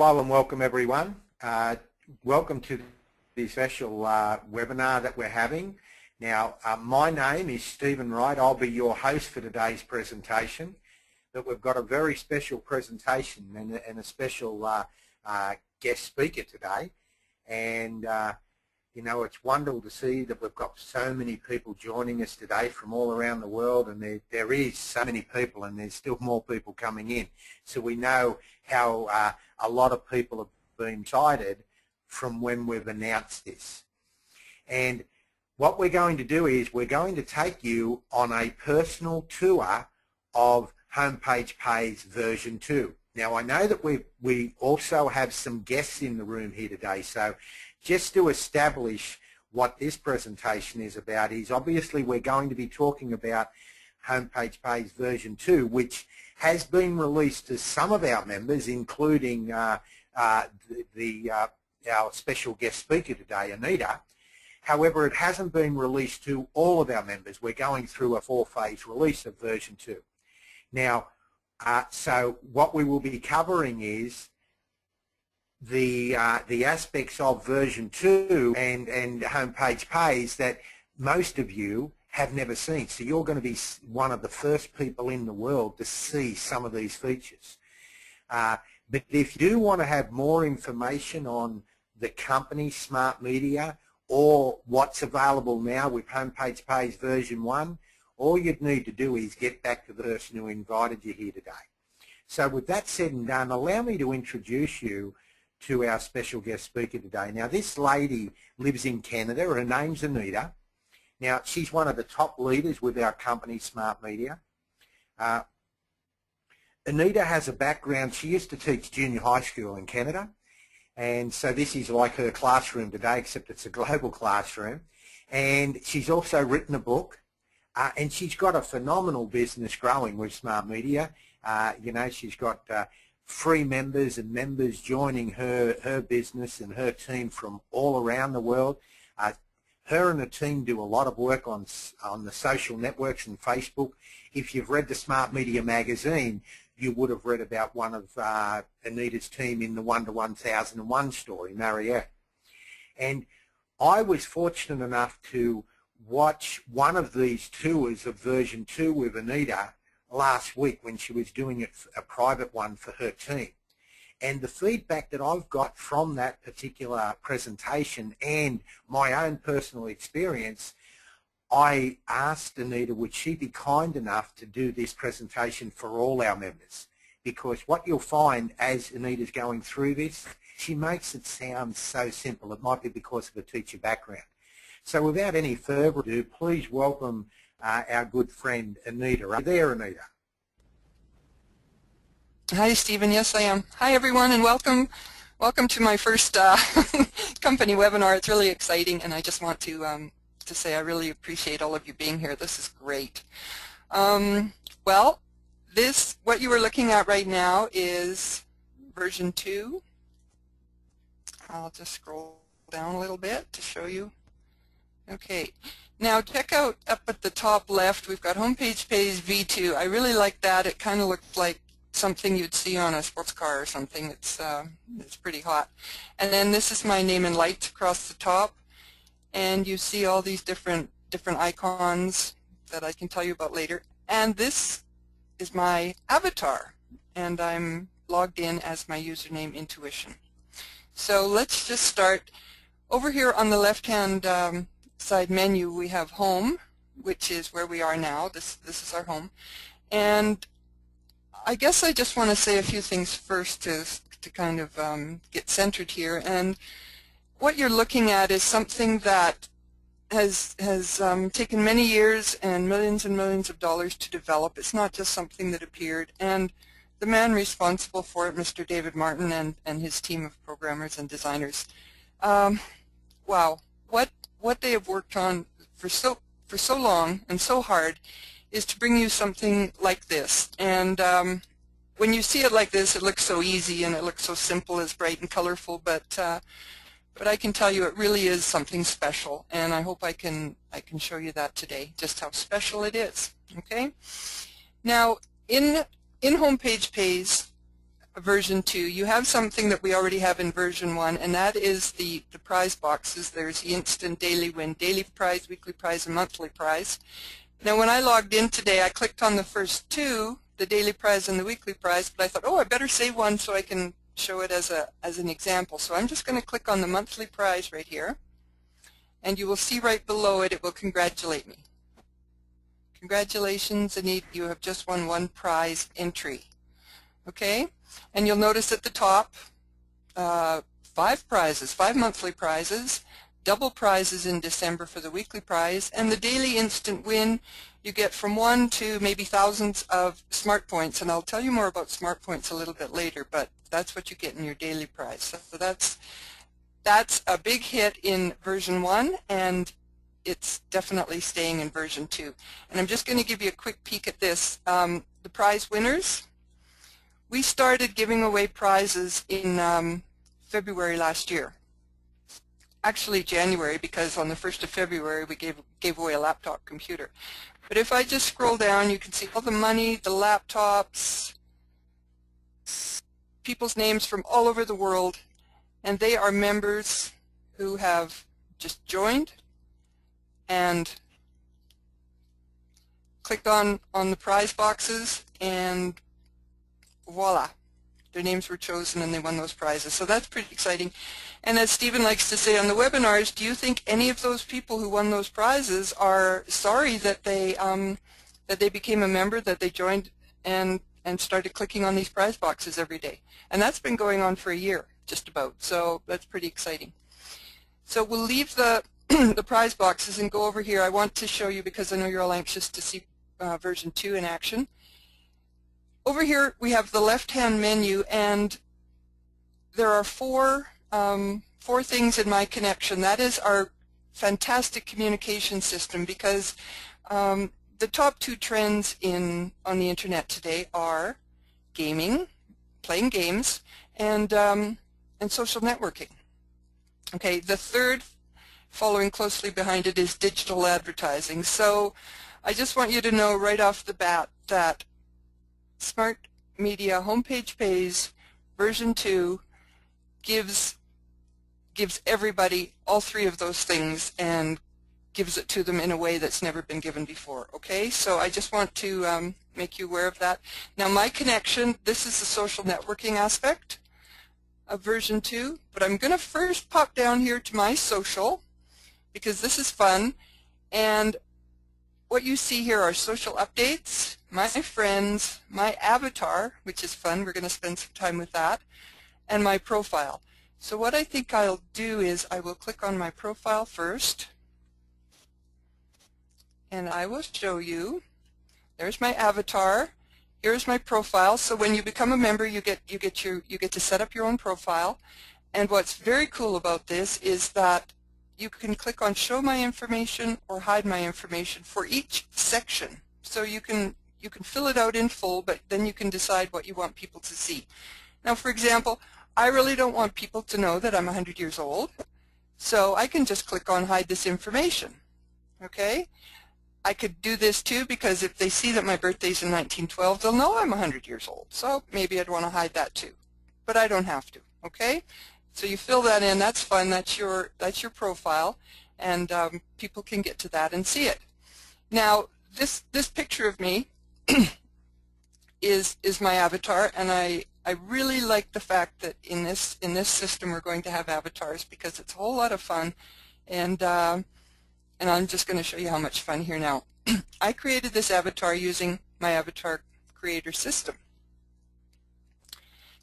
Hello and welcome everyone. Welcome to the special webinar that we're having. Now, my name is Stephen Wright. I'll be your host for today's presentation. But we've got a very special presentation and a special guest speaker today. And you know, it's wonderful to see that we've got so many people joining us today from all around the world, and there is so many people, and there's still more people coming in. So we know how a lot of people have been excited from when we've announced this. And what we're going to do is we're going to take you on a personal tour of Homepage Pays version 2. Now, I know that we also have some guests in the room here today, so just to establish what this presentation is about is obviously we're going to be talking about Homepage Pays version 2, which has been released to some of our members, including our special guest speaker today, Anita. However, it hasn't been released to all of our members. We're going through a 4-phase release of version 2. Now, so what we will be covering is the aspects of version 2 and Homepage Pays that most of you have never seen. So you're going to be one of the first people in the world to see some of these features. But if you do want to have more information on the company Smart Media or what's available now with Homepage Pays version 1, all you'd need to do is get back to the person who invited you here today. So with that said and done, allow me to introduce you to our special guest speaker today. Now, this lady lives in Canada. Her name's Anita. Now, she's one of the top leaders with our company, Smart Media. Anita has a background. She used to teach junior high school in Canada, and so this is like her classroom today, except it's a global classroom. And she's also written a book, and she's got a phenomenal business growing with Smart Media. You know, she's got free members and members joining her business and her team from all around the world. Her and the team do a lot of work on the social networks and Facebook. If you've read the Smart Media magazine, you would have read about one of Anita's team in the 1 to 1001 story, Mariette. And I was fortunate enough to watch one of these tours of version 2 with Anita last week when she was doing it, a private one for her team. And the feedback that I've got from that particular presentation and my own personal experience, I asked Anita would she be kind enough to do this presentation for all our members, because what you'll find as Anita's going through this, she makes it sound so simple. It might be because of a teacher background. So without any further ado, please welcome our good friend Anita. Are you there, Anita? Hi, Stephen. Yes, I am. Hi, everyone, and welcome. Welcome to my first company webinar. It's really exciting, and I just want to say I really appreciate all of you being here. This is great. Well, what you are looking at right now is version 2. I'll just scroll down a little bit to show you. Okay. Now check out up at the top left, we've got Homepage Pays V2. I really like that. It kind of looks like something you'd see on a sports car or something. It's pretty hot. And then this is my name in lights across the top, and you see all these different icons that I can tell you about later. And this is my avatar, and I'm logged in as my username Intuition. So let's just start. Over here on the left-hand side menu, we have Home, which is where we are now. This is our home. And I guess I just want to say a few things first to kind of get centered here. And what you're looking at is something that has taken many years and millions of dollars to develop. It's not just something that appeared. And the man responsible for it, Mr. David Martin, and his team of programmers and designers, wow, what they have worked on for so long and so hard is to bring you something like this. And when you see it like this, it looks so easy and it looks so simple, it's bright and colorful, but I can tell you it really is something special, and I hope I can show you that today, just how special it is. Okay. Now in Homepage Pays, version 2. You have something that we already have in version 1, and that is the prize boxes. There's the instant daily win, daily prize, weekly prize, and monthly prize. Now when I logged in today, I clicked on the first two, the daily prize and the weekly prize, but I thought, oh, I better save one so I can show it as an example. So I'm just going to click on the monthly prize right here, and you will see right below it, it will congratulate me. Congratulations, Anita, you have just won one prize entry. Okay, and you'll notice at the top 5 prizes, 5 monthly prizes, double prizes in December for the weekly prize, and the daily instant win, you get from 1 to maybe thousands of smart points, and I'll tell you more about smart points a little bit later, but that's what you get in your daily prize. So that's a big hit in version 1, and it's definitely staying in version 2. And I'm just going to give you a quick peek at this. The prize winners, we started giving away prizes in February last year. Actually January, because on the 1st of February we gave away a laptop computer. But if I just scroll down, you can see all the money, the laptops, people's names from all over the world, and they are members who have just joined and clicked on the prize boxes, and voila, their names were chosen and they won those prizes. So that's pretty exciting. And as Stephen likes to say on the webinars, do you think any of those people who won those prizes are sorry that they became a member, that they joined and started clicking on these prize boxes every day? And that's been going on for a year, just about. So that's pretty exciting. So we'll leave the the prize boxes and go over here. I want to show you, because I know you're all anxious to see version 2 in action. Over here we have the left-hand menu, and there are four things in my connection. That is our fantastic communication system, because the top 2 trends on the internet today are gaming, playing games, and social networking. Okay, the third following closely behind it is digital advertising. So I just want you to know right off the bat that Smart Media Homepage Pays version 2 gives everybody all 3 of those things and gives it to them in a way that's never been given before. Okay, so I just want to make you aware of that. Now my connection, this is the social networking aspect of version 2, but I'm going to first pop down here to my social, because this is fun, and what you see here are social updates, my friends, my avatar, which is fun, we're going to spend some time with that, and my profile. So what I think I'll do is I will click on my profile first, and I will show you. There's my avatar, here's my profile. So when you become a member, you get to set up your own profile, and what's very cool about this is that you can click on show my information or hide my information for each section. So you can fill it out in full, but then you can decide what you want people to see. Now for example, I really don't want people to know that I'm 100 years old, so I can just click on hide this information. Okay? I could do this too, because if they see that my birthday's in 1912, they'll know I'm 100 years old. So maybe I'd want to hide that too. But I don't have to. Okay? So you fill that in, that's fun, that's your profile, and people can get to that and see it. Now this picture of me is my avatar, and I really like the fact that in this system we're going to have avatars, because it's a whole lot of fun, and I'm just going to show you how much fun here now. I created this avatar using my avatar creator system.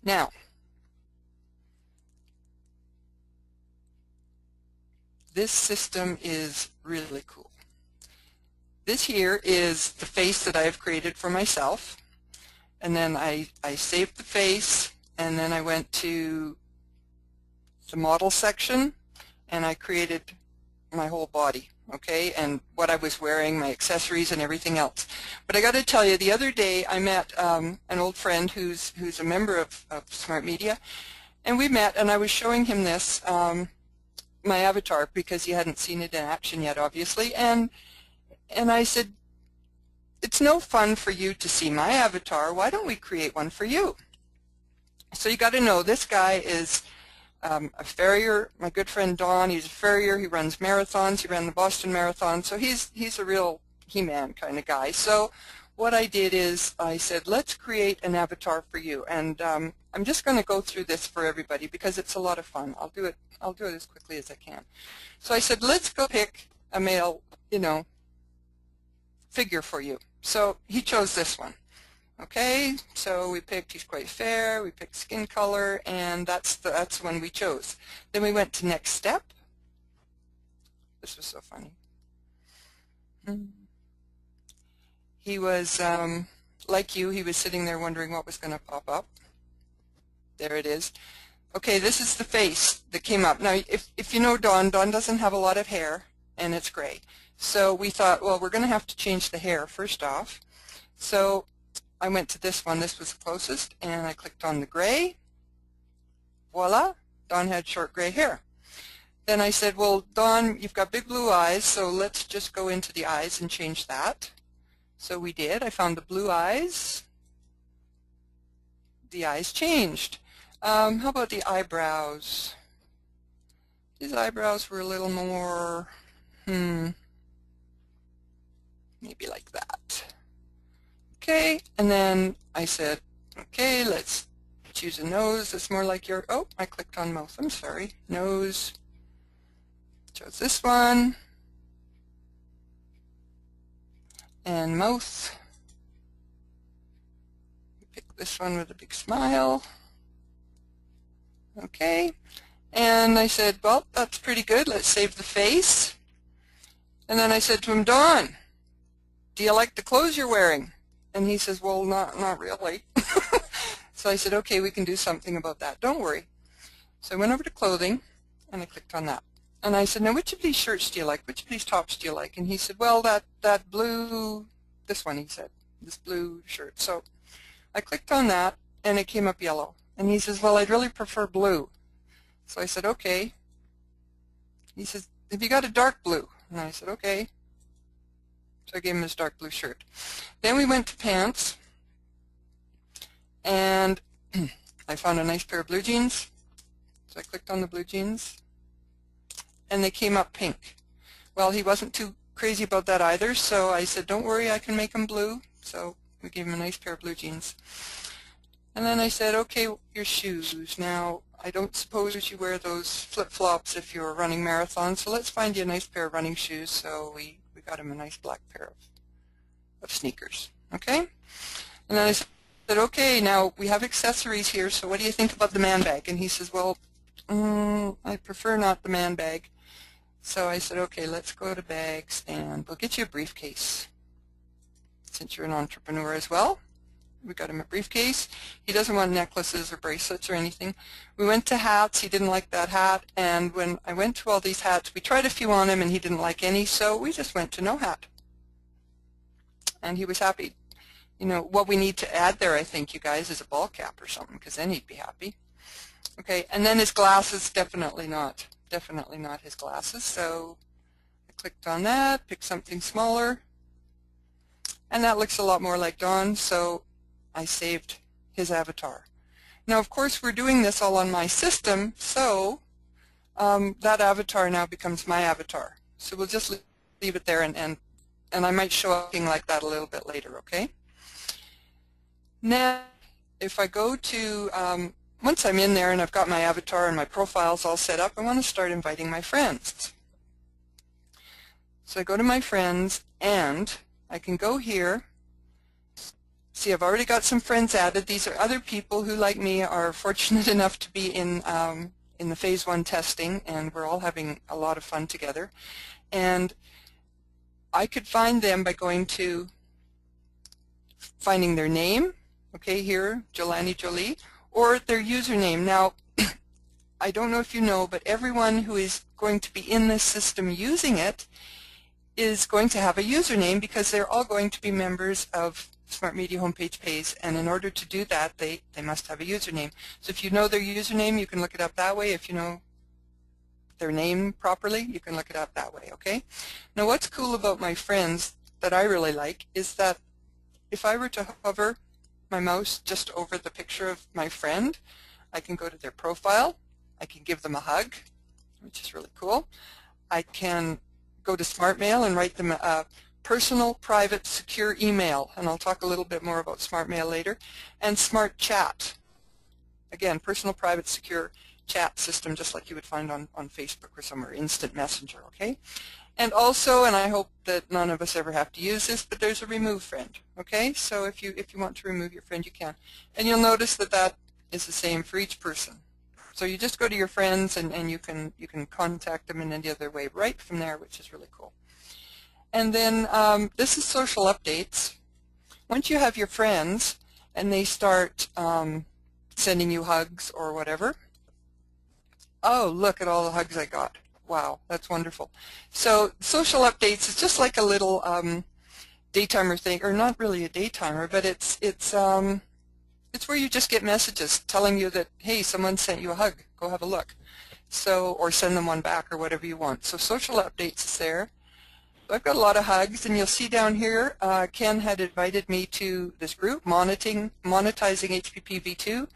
Now this system is really cool. This here is the face that I have created for myself, and then I saved the face, and then I went to the model section and I created my whole body, okay, and what I was wearing, my accessories and everything else. But I got to tell you, the other day I met an old friend who's a member of Smart Media, and we met, and I was showing him this my avatar, because he hadn't seen it in action yet, obviously, and I said, it's no fun for you to see my avatar, why don't we create one for you? So you got to know this guy is a farrier. My good friend Don, he's a farrier. He runs marathons. He ran the Boston Marathon. So he's a real He-Man kind of guy. So what I did is I said, let's create an avatar for you. And I'm just going to go through this for everybody because it's a lot of fun. I'll do it as quickly as I can. So I said, let's go pick a male, figure for you. So he chose this one. Okay, so we picked, he's quite fair, we picked skin color, and that's the one we chose. Then we went to next step. This was so funny. He was, like you, he was sitting there wondering what was going to pop up. There it is. Okay, this is the face that came up. Now, if you know Dawn doesn't have a lot of hair, and it's gray. So we thought, well, we're going to have to change the hair first off. So I went to this one. This was the closest, and I clicked on the gray. Voila, Dawn had short gray hair. Then I said, well, Dawn, you've got big blue eyes, so let's just go into the eyes and change that. So we did. I found the blue eyes. The eyes changed. How about the eyebrows? These eyebrows were a little more, maybe like that. Okay, and then I said, okay, let's choose a nose that's more like your, oh, I clicked on mouth, I'm sorry. Nose, chose this one. And mouth. Pick this one with a big smile. Okay, and I said, well, that's pretty good. Let's save the face. And then I said to him, Dawn, do you like the clothes you're wearing? And he says, well, not really. So I said, okay, we can do something about that. Don't worry. So I went over to clothing, and I clicked on that. And I said, now, which of these shirts do you like? Which of these tops do you like? And he said, well, that blue, this one, he said, this blue shirt. So I clicked on that, and it came up yellow. And he says, well, I'd really prefer blue. So I said, okay. He says, have you got a dark blue? And I said, okay. So I gave him his dark blue shirt. Then we went to pants, and I found a nice pair of blue jeans. So I clicked on the blue jeans, and they came up pink. Well, he wasn't too crazy about that either, so I said, don't worry, I can make them blue. So we gave him a nice pair of blue jeans. And then I said, okay, your shoes. Now, I don't suppose you wear those flip-flops if you're running marathons, so let's find you a nice pair of running shoes. So we got him a nice black pair of sneakers, okay? And then I said, okay, now we have accessories here, so what do you think about the man bag? And he says, well, I prefer not the man bag. So I said, okay, let's go to bags, and we'll get you a briefcase, since you're an entrepreneur as well. We got him a briefcase. He doesn't want necklaces or bracelets or anything. We went to hats. He didn't like that hat. And when I went to all these hats, we tried a few on him, and he didn't like any, so we just went to no hat. And he was happy. You know, what we need to add there, I think, you guys, is a ball cap or something, because then he'd be happy. Okay, and then his glasses, definitely not his glasses. So I clicked on that, picked something smaller, and that looks a lot more like Dawn, so I saved his avatar. Now, of course, we're doing this all on my system, so that avatar now becomes my avatar. So we'll just leave it there, and I might show up looking like that a little bit later, okay? Now, if I go to, once I'm in there and I've got my avatar and my profiles all set up, I want to start inviting my friends. So I go to my friends, and I can go here. See, I've already got some friends added. These are other people who, like me, are fortunate enough to be in the phase 1 testing, and we're all having a lot of fun together. And I could find them by going to finding their name, okay, here, Jolani Jolie, or their username. Now, I don't know if you know, but everyone who is going to be in this system using it is going to have a username, because they're all going to be members of Smart Media Homepage Pays, and in order to do that, they must have a username. So if you know their username, you can look it up that way. If you know their name properly, you can look it up that way, okay? Now, what's cool about my friends that I really like is that if I were to hover my mouse just over the picture of my friend, I can go to their profile. I can give them a hug, which is really cool. I can go to SmartMail and write them a personal, private, secure email, and I'll talk a little bit more about SmartMail later, and Smart Chat. Again, personal, private, secure chat system, just like you would find on Facebook or somewhere, instant messenger, okay? And also, and I hope that none of us ever have to use this, but there's a remove friend, okay? So if you want to remove your friend, you can. And you'll notice that that is the same for each person. So you just go to your friends and you can contact them in any other way right from there, which is really cool. And then this is social updates. Once you have your friends and they start sending you hugs or whatever, oh, look at all the hugs I got. Wow, that's wonderful. So social updates is just like a little daytimer thing, or not really a daytimer, but it's where you just get messages telling you that, hey, someone sent you a hug, go have a look. So, or send them one back or whatever you want. So social updates is there. I've got a lot of hugs, and you'll see down here, Ken had invited me to this group, Monetizing HPP V2,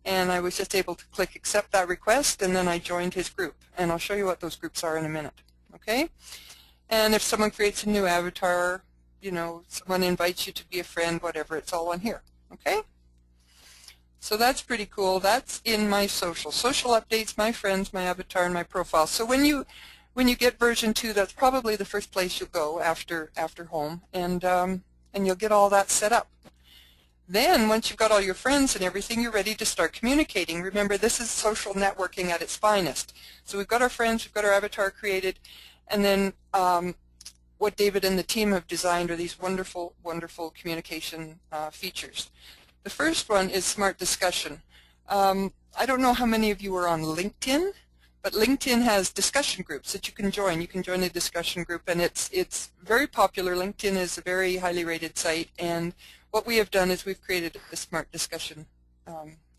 and I was just able to click accept that request, and then I joined his group. And I'll show you what those groups are in a minute, okay? And if someone creates a new avatar, you know, someone invites you to be a friend, whatever, it's all on here, okay? So that's pretty cool. That's in my social updates, my friends, my avatar, and my profile. So when you get version 2, that's probably the first place you'll go after home, and you'll get all that set up. Then once you've got all your friends and everything, you're ready to start communicating. Remember, this is social networking at its finest. So we've got our friends, we've got our avatar created, and then what David and the team have designed are these wonderful, wonderful communication features. The first one is Smart Discussion. I don't know how many of you are on LinkedIn, but LinkedIn has discussion groups that you can join. You can join a discussion group, and it's very popular. LinkedIn is a very highly rated site, and what we have done is we've created a Smart Discussion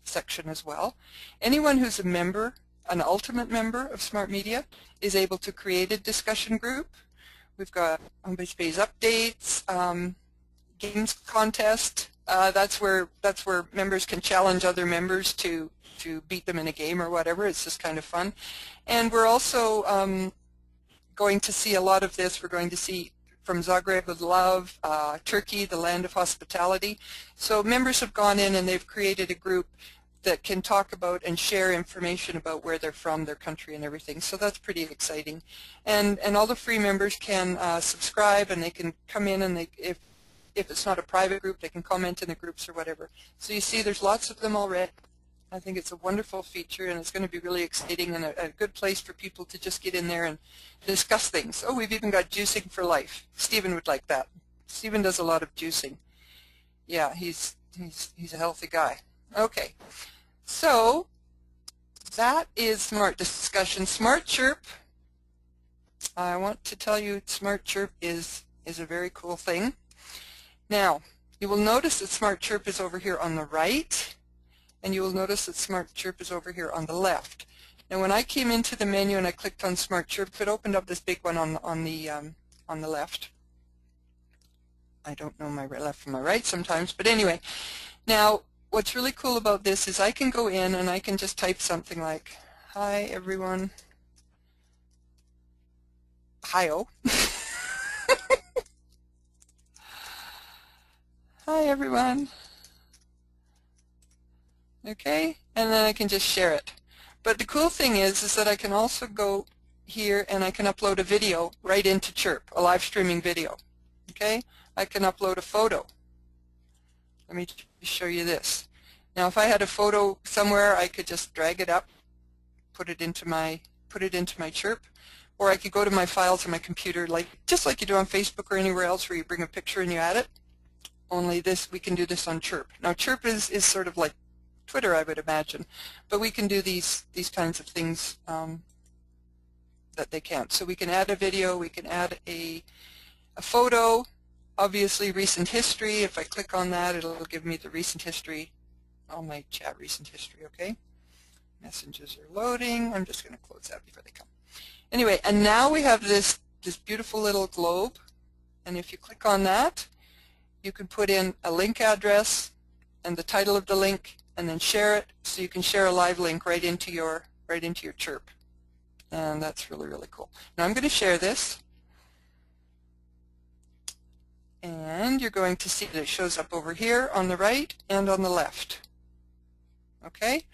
section as well. Anyone who's a member, an ultimate member of Smart Media, is able to create a discussion group. We've got home-based phase updates, games contest. That's where members can challenge other members to beat them in a game or whatever. It's just kind of fun. And we're also going to see a lot of this. We're going to see from Zagreb with Love, Turkey, the land of hospitality. So members have gone in and they've created a group that can talk about and share information about where they're from, their country, and everything. So that's pretty exciting. And all the free members can subscribe, and they can come in, and if it's not a private group, they can comment in the groups or whatever. So you see there's lots of them already. I think it's a wonderful feature, and it's going to be really exciting and a good place for people to just get in there and discuss things. Oh, we've even got juicing for life. Stephen would like that. Stephen does a lot of juicing. Yeah, he's a healthy guy. Okay, so that is Smart Discussion. Smart Chirp, I want to tell you, Smart Chirp is a very cool thing. Now, you will notice that Smart Chirp is over here on the right, and you will notice that Smart Chirp is over here on the left. Now, when I came into the menu and I clicked on Smart Chirp, it opened up this big one on the left. I don't know my left from my right sometimes, but anyway. Now, what's really cool about this is I can go in and I can just type something like, "Hi everyone, hi-oh." Hi everyone. Okay, and then I can just share it. But the cool thing is that I can also go here and I can upload a video right into Chirp, a live streaming video. Okay, I can upload a photo. Let me show you this. Now, if I had a photo somewhere, I could just drag it up, put it into my Chirp, or I could go to my files on my computer, just like you do on Facebook or anywhere else where you bring a picture and you add it. Only this, we can do this on Chirp. Now, Chirp is sort of like Twitter, I would imagine, but we can do these kinds of things that they can't. So we can add a video, we can add a photo, obviously recent history. If I click on that, it'll give me the recent history, all my chat recent history, okay? Messages are loading. I'm just going to close that before they come. Anyway, and now we have this beautiful little globe, and if you click on that, you can put in a link address, and the title of the link, and then share it so you can share a live link right into your chirp. And that's really, really cool. Now I'm going to share this, and you're going to see that it shows up over here on the right and on the left. Okay?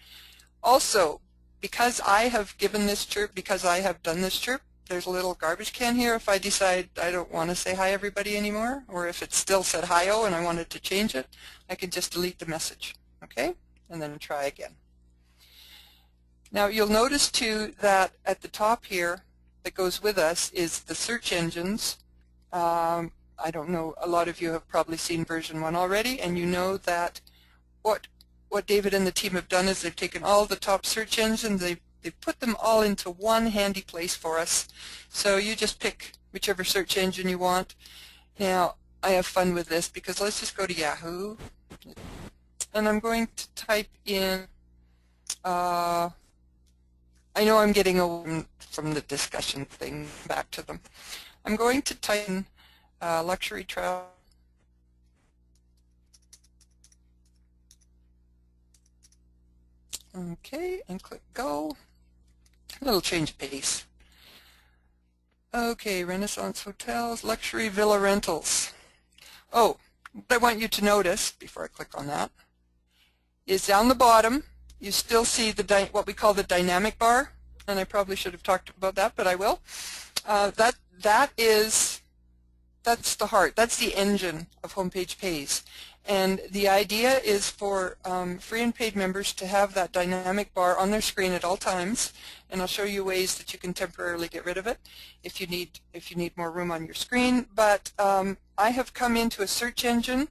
Also, because I have given this chirp, because I have done this chirp, there's a little garbage can here if I decide I don't want to say hi everybody anymore, or if it still said hi-oh and I wanted to change it, I can just delete the message. Okay? And then try again. Now you'll notice too that at the top here that goes with us is the search engines. I don't know, a lot of you have probably seen version 1 already, and you know that what David and the team have done is they've taken all the top search engines, they've put them all into one handy place for us. So you just pick whichever search engine you want. Now I have fun with this because let's just go to Yahoo, and I'm going to type in, I know I'm getting away from the discussion thing back to them. I'm going to type in luxury travel. Okay, and click go. A little change of pace. Okay, Renaissance Hotels, luxury villa rentals. Oh, what I want you to notice before I click on that is down the bottom you still see the what we call the dynamic bar, and I probably should have talked about that, but I will. That's the heart, that's the engine of Homepage Pays. And the idea is for free and paid members to have that dynamic bar on their screen at all times, and I'll show you ways that you can temporarily get rid of it if you need more room on your screen. But I have come into a search engine,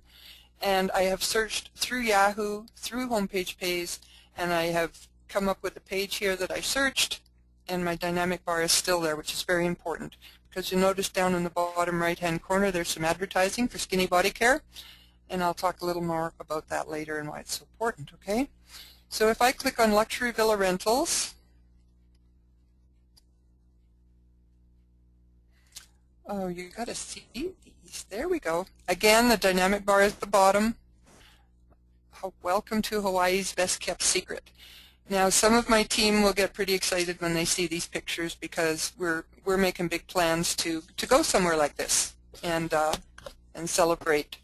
and I have searched through Yahoo, through Homepage Pays, and I have come up with a page here that I searched, and my dynamic bar is still there, which is very important because you'll notice down in the bottom right-hand corner there's some advertising for Skinny Body Care. And I'll talk a little more about that later and why it's so important, okay? So if I click on luxury villa rentals, oh, you got to see these. There we go. Again, the dynamic bar is at the bottom. Welcome to Hawaii's best kept secret. Now, some of my team will get pretty excited when they see these pictures because we're making big plans to go somewhere like this and celebrate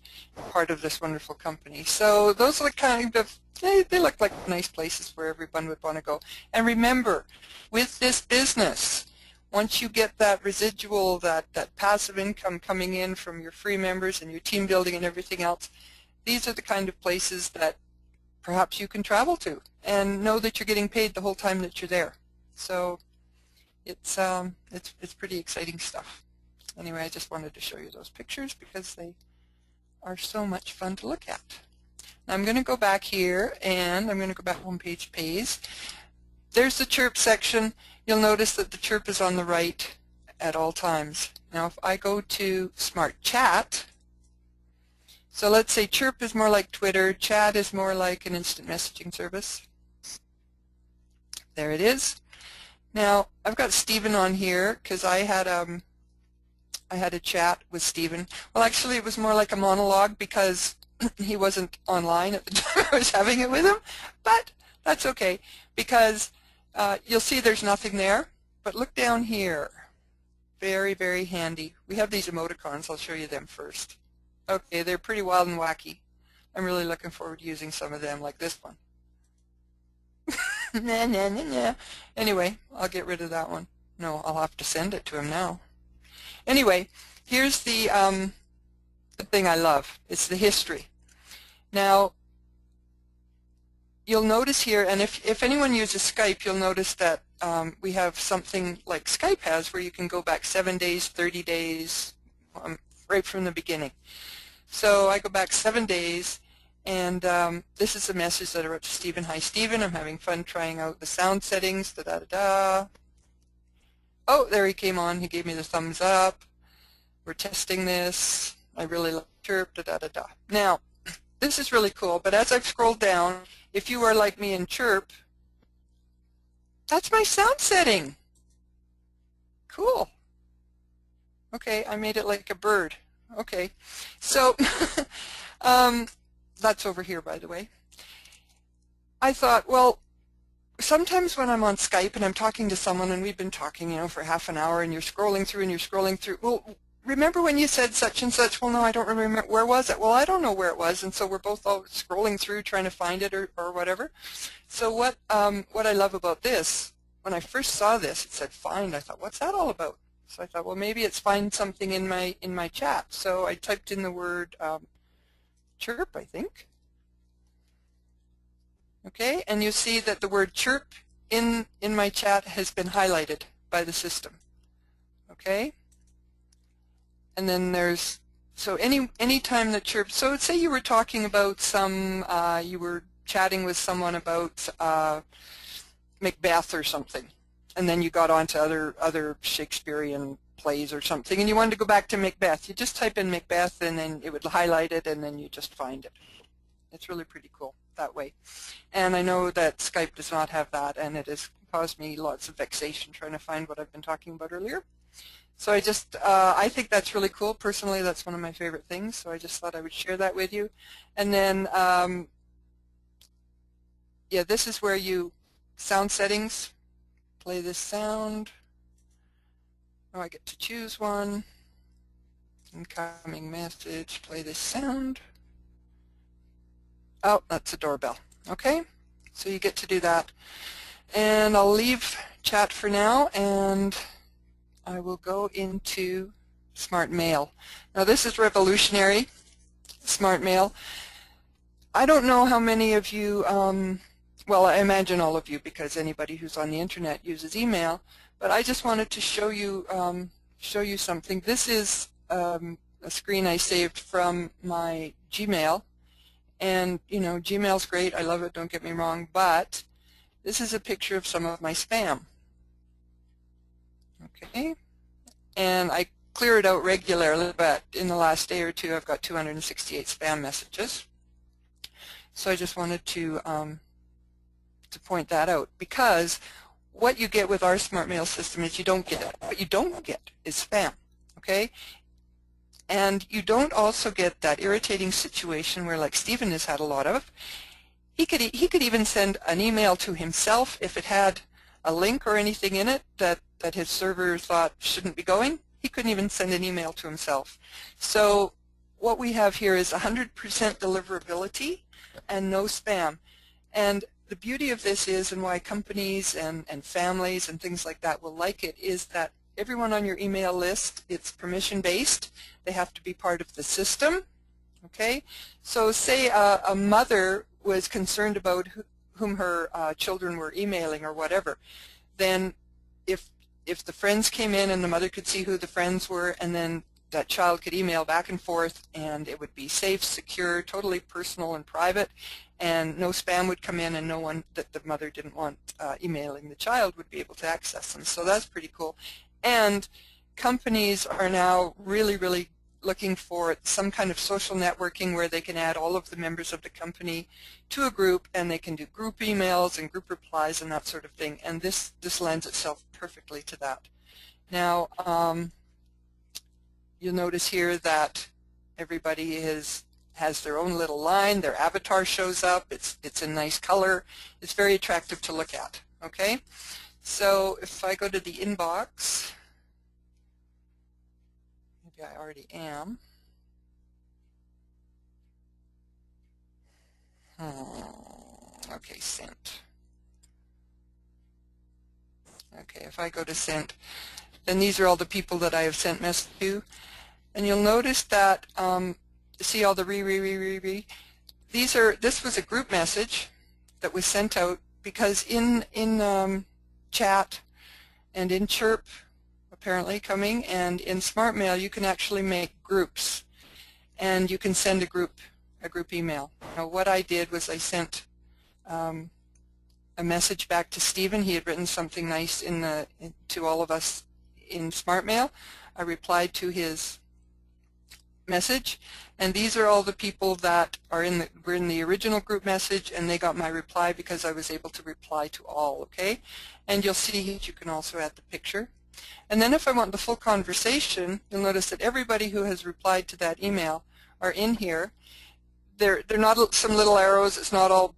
part of this wonderful company. So those are the kind of, they look like nice places where everyone would want to go. And remember, with this business, once you get that residual, that passive income coming in from your free members and your team building and everything else, these are the kind of places that perhaps you can travel to and know that you're getting paid the whole time that you're there. So it's pretty exciting stuff. Anyway, I just wanted to show you those pictures because they are so much fun to look at. Now I'm going to go back here, and I'm going to go back Homepage Pays. There's the chirp section. You'll notice that the chirp is on the right at all times. Now if I go to Smart Chat, so let's say chirp is more like Twitter, chat is more like an instant messaging service. There it is. Now I've got Stephen on here because I had a chat with Stephen. Well, actually, it was more like a monologue because he wasn't online at the time I was having it with him, but that's okay because you'll see there's nothing there. But look down here. Very, very handy. We have these emoticons. I'll show you them first. Okay, they're pretty wild and wacky. I'm really looking forward to using some of them, like this one. Nah, nah, nah, nah. Anyway, I'll get rid of that one. No, I'll have to send it to him now. Anyway, here's the thing I love. It's the history. Now, you'll notice here, and if anyone uses Skype, you'll notice that we have something like Skype has where you can go back 7 days, 30 days, right from the beginning. So I go back 7 days, and this is a message that I wrote to Stephen. Hi, Stephen. I'm having fun trying out the sound settings. Da-da-da-da. Oh, there he came on. He gave me the thumbs up. We're testing this. I really like chirp. Da-da-da-da. Now, this is really cool, but as I've scrolled down, if you are like me in chirp, that's my sound setting. Cool. Okay, I made it like a bird. Okay, so that's over here, by the way. I thought, well, sometimes when I'm on Skype and I'm talking to someone and we've been talking, you know, for half an hour and you're scrolling through, well, remember when you said such and such? Well, no, I don't remember. Where was it? Well, I don't know where it was, and so we're both all scrolling through trying to find it or whatever. So what I love about this, when I first saw this, it said find. I thought, what's that all about? So I thought, well, maybe it's find something in my chat. So I typed in the word chirp, I think. Okay, and you see that the word chirp in my chat has been highlighted by the system. Okay, and then there's, so any time that chirp, so say you were talking about some, you were chatting with someone about Macbeth or something, and then you got onto other Shakespearean plays or something, and you wanted to go back to Macbeth. You just type in Macbeth, and then it would highlight it, and then you just find it. It's really pretty cool that way. And I know that Skype does not have that, and it has caused me lots of vexation trying to find what I've been talking about earlier. So I just, I think that's really cool. Personally, that's one of my favorite things, so I just thought I would share that with you. And then, yeah, this is where you, sound settings, play this sound. Oh, I get to choose one. Incoming message, play this sound. Oh, that's a doorbell. Okay, so you get to do that. And I'll leave chat for now, and I will go into Smart Mail. Now this is revolutionary, Smart Mail. I don't know how many of you, well, I imagine all of you, because anybody who's on the internet uses email, but I just wanted to show you something. This is a screen I saved from my Gmail. And, you know, Gmail's great. I love it, don't get me wrong. But this is a picture of some of my spam. Okay. And I clear it out regularly, but in the last day or two, I've got 268 spam messages. So I just wanted to point that out, because what you get with our Smart Mail system is you don't get it. What you don't get is spam. Okay. And you don't also get that irritating situation where, like Stephen has had a lot of, he could even send an email to himself if it had a link or anything in it that his server thought shouldn't be going. He couldn't even send an email to himself. So what we have here is 100% deliverability and no spam. And the beauty of this is, and why companies and families and things like that will like it, is that everyone on your email list, it's permission-based. They have to be part of the system. Okay? So say a mother was concerned about whom her children were emailing or whatever, then if the friends came in and the mother could see who the friends were, and then that child could email back and forth, and it would be safe, secure, totally personal and private, and no spam would come in, and no one that the mother didn't want emailing the child would be able to access them. So that's pretty cool. And companies are now really, really looking for some kind of social networking where they can add all of the members of the company to a group, and they can do group emails and group replies and that sort of thing. And this lends itself perfectly to that. Now, you'll notice here that everybody has their own little line. Their avatar shows up. It's a nice color. It's very attractive to look at. Okay, so if I go to the inbox, maybe I already am. Okay, sent. Okay, if I go to sent, then these are all the people that I have sent messages to, and you'll notice that see all the re. This was a group message that was sent out, because in chat and in Chirp, apparently coming, and in Smart Mail, you can actually make groups, and you can send a group email. Now, what I did was I sent a message back to Stephen. He had written something nice to all of us in Smart Mail. I replied to his message, and these are all the people that were in the original group message, and they got my reply because I was able to reply to all. Okay, and you'll see that you can also add the picture. And then if I want the full conversation, you'll notice that everybody who has replied to that email are in here. they're not some little arrows. It's not all,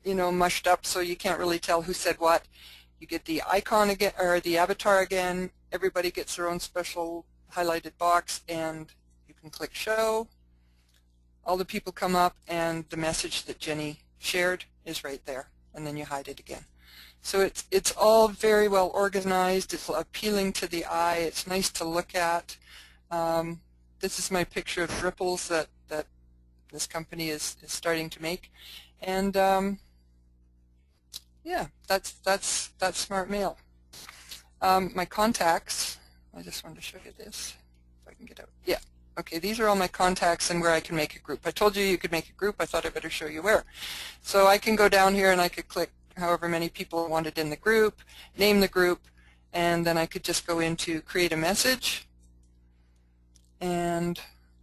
you know, mushed up, so you can't really tell who said what. You get the icon again, or the avatar again. Everybody gets their own special highlighted box, and you can click show. All the people come up, and the message that Jenny shared is right there, and then you hide it again. So it's all very well organized. It's appealing to the eye. It's nice to look at. This is my picture of ripples that this company is starting to make, and yeah, that's Smart Mail. My contacts. I just wanted to show you this. If I can get out. Yeah. Okay, these are all my contacts and where I can make a group. I told you you could make a group. I thought I better show you where. So I can go down here and I could click however many people wanted in the group, name the group, and then I could just go into create a message. And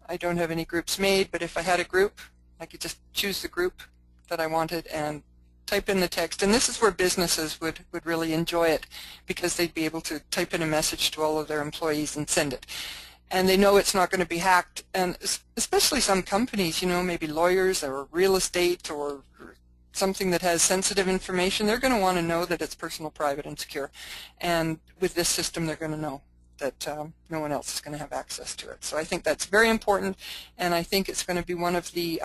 I don't have any groups made, but if I had a group, I could just choose the group that I wanted and type in the text. And this is where businesses would really enjoy it, because they'd be able to type in a message to all of their employees and send it. And they know it's not going to be hacked. And especially some companies, you know, maybe lawyers or real estate or something that has sensitive information, they're going to want to know that it's personal, private, and secure. And with this system, they're going to know that no one else is going to have access to it. So I think that's very important, and I think it's going to be one of the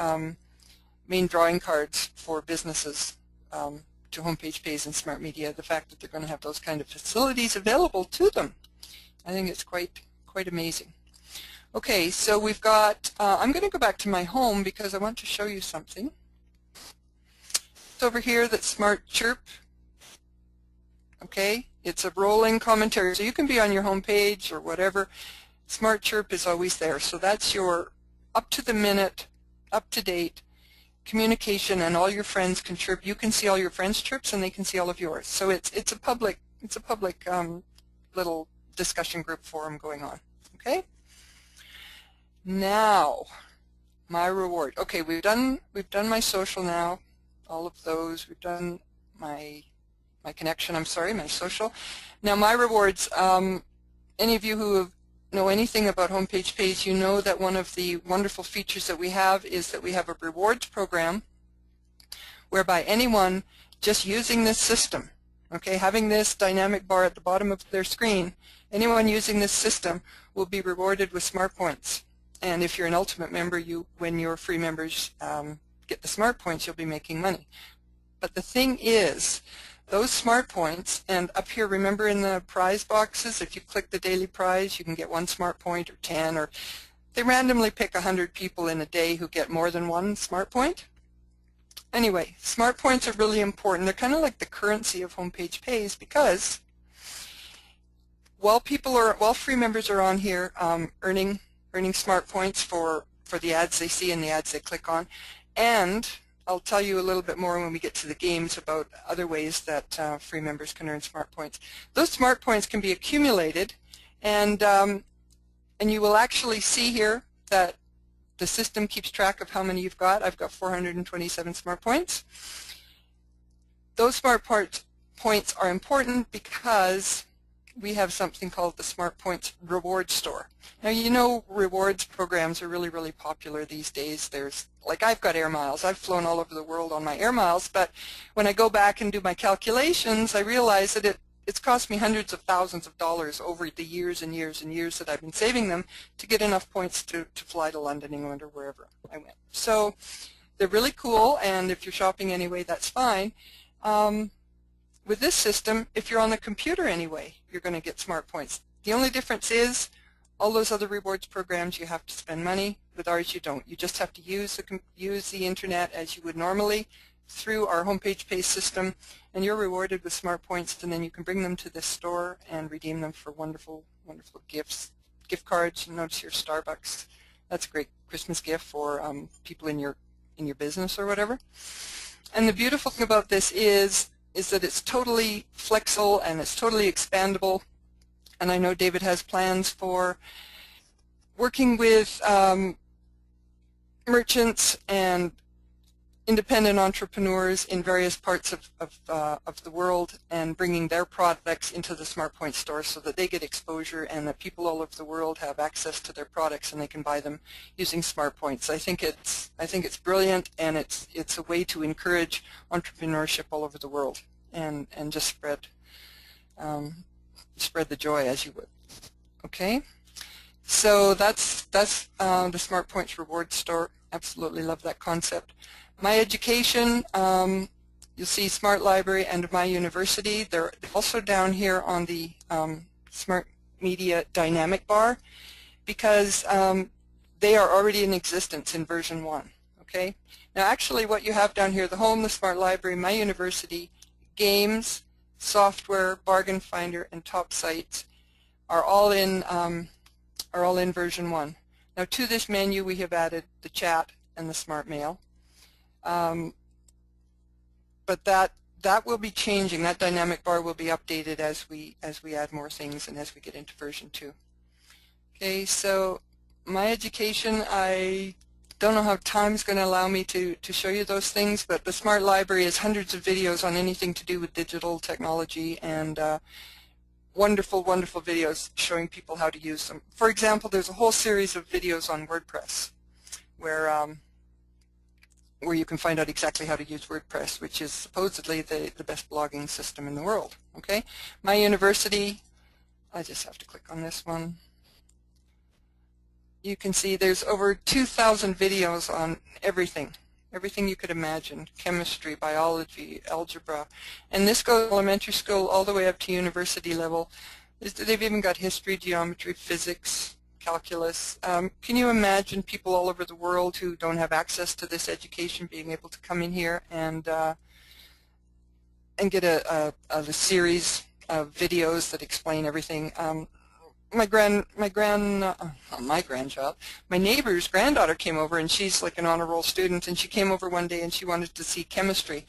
main drawing cards for businesses to homepage pays and smart media, the fact that they're going to have those kind of facilities available to them. I think it's quite amazing. Okay, so we've got, I'm going to go back to my home because I want to show you something. It's over here, that's Smart Chirp. Okay, it's a rolling commentary, so you can be on your home page or whatever. Smart Chirp is always there, so that's your up-to-the-minute, up-to-date communication, and all your friends can chirp. You can see all your friends' chirps, and they can see all of yours. So it's a public little discussion group forum going on. Okay. Now, my reward. Okay, we've done my social now. All of those. We've done my connection. I'm sorry, my social. Now, my rewards. Any of you who know anything about homepage pays, you know that one of the wonderful features that we have is that we have a rewards program whereby anyone just using this system, okay, having this dynamic bar at the bottom of their screen, anyone using this system will be rewarded with smart points. And if you're an Ultimate member, when your free members get the smart points, you'll be making money. But the thing is, those smart points, and up here, remember in the prize boxes, if you click the daily prize, you can get 1 smart point or 10, or they randomly pick 100 people in a day who get more than 1 smart point. Anyway, smart points are really important. They're kind of like the currency of homepage pays, because while free members are on here earning smart points for the ads they see and the ads they click on, and I'll tell you a little bit more when we get to the games about other ways that free members can earn smart points. Those smart points can be accumulated, and you will actually see here that the system keeps track of how many you've got. I've got 427 smart points. Those smart points are important because we have something called the Smart Points Reward Store. Now, you know, rewards programs are really, really popular these days. Like, I've got air miles. I've flown all over the world on my air miles, but when I go back and do my calculations, I realize that it's cost me hundreds of thousands of dollars over the years and years and years that I've been saving them to get enough points to fly to London, England, or wherever I went. So they're really cool, and if you're shopping anyway, that's fine. With this system, if you're on the computer anyway, you're going to get smart points. The only difference is all those other rewards programs, you have to spend money. With ours, you don't. You just have to use the internet as you would normally through our homepage pay system, and you're rewarded with smart points, and then you can bring them to this store and redeem them for wonderful, wonderful gifts. Gift cards. You notice your Starbucks. That's a great Christmas gift for people in your business or whatever. And the beautiful thing about this is that it's totally flexible and it's totally expandable. And I know David has plans for working with merchants and independent entrepreneurs in various parts of the world and bringing their products into the SmartPoint store so that they get exposure and that people all over the world have access to their products and they can buy them using SmartPoints. I think it's brilliant, and it's a way to encourage entrepreneurship all over the world and just spread the joy as you would. Okay, so that's the SmartPoints reward store. Absolutely love that concept. My education, you'll see Smart Library and My University. They're also down here on the Smart Media dynamic bar because they are already in existence in version 1. Okay. Now actually what you have down here, the home, the Smart Library, My University, games, software, bargain finder, and top sites are all in version 1. Now to this menu we have added the chat and the Smart Mail. But that will be changing. That dynamic bar will be updated as we add more things and as we get into version 2. Okay, so my education, I don't know how time's going to allow me to show you those things, but the Smart Library is hundreds of videos on anything to do with digital technology and wonderful, wonderful videos showing people how to use them. For example, there's a whole series of videos on WordPress where you can find out exactly how to use WordPress, which is supposedly the best blogging system in the world. Okay, My University, I just have to click on this one. You can see there's over 2,000 videos on everything you could imagine, chemistry, biology, algebra, and this goes elementary school all the way up to university level. They've even got history, geometry, physics, calculus. Can you imagine people all over the world who don't have access to this education being able to come in here and get a series of videos that explain everything? My neighbor's granddaughter came over, and she's like an honor roll student, and she came over one day and she wanted to see chemistry.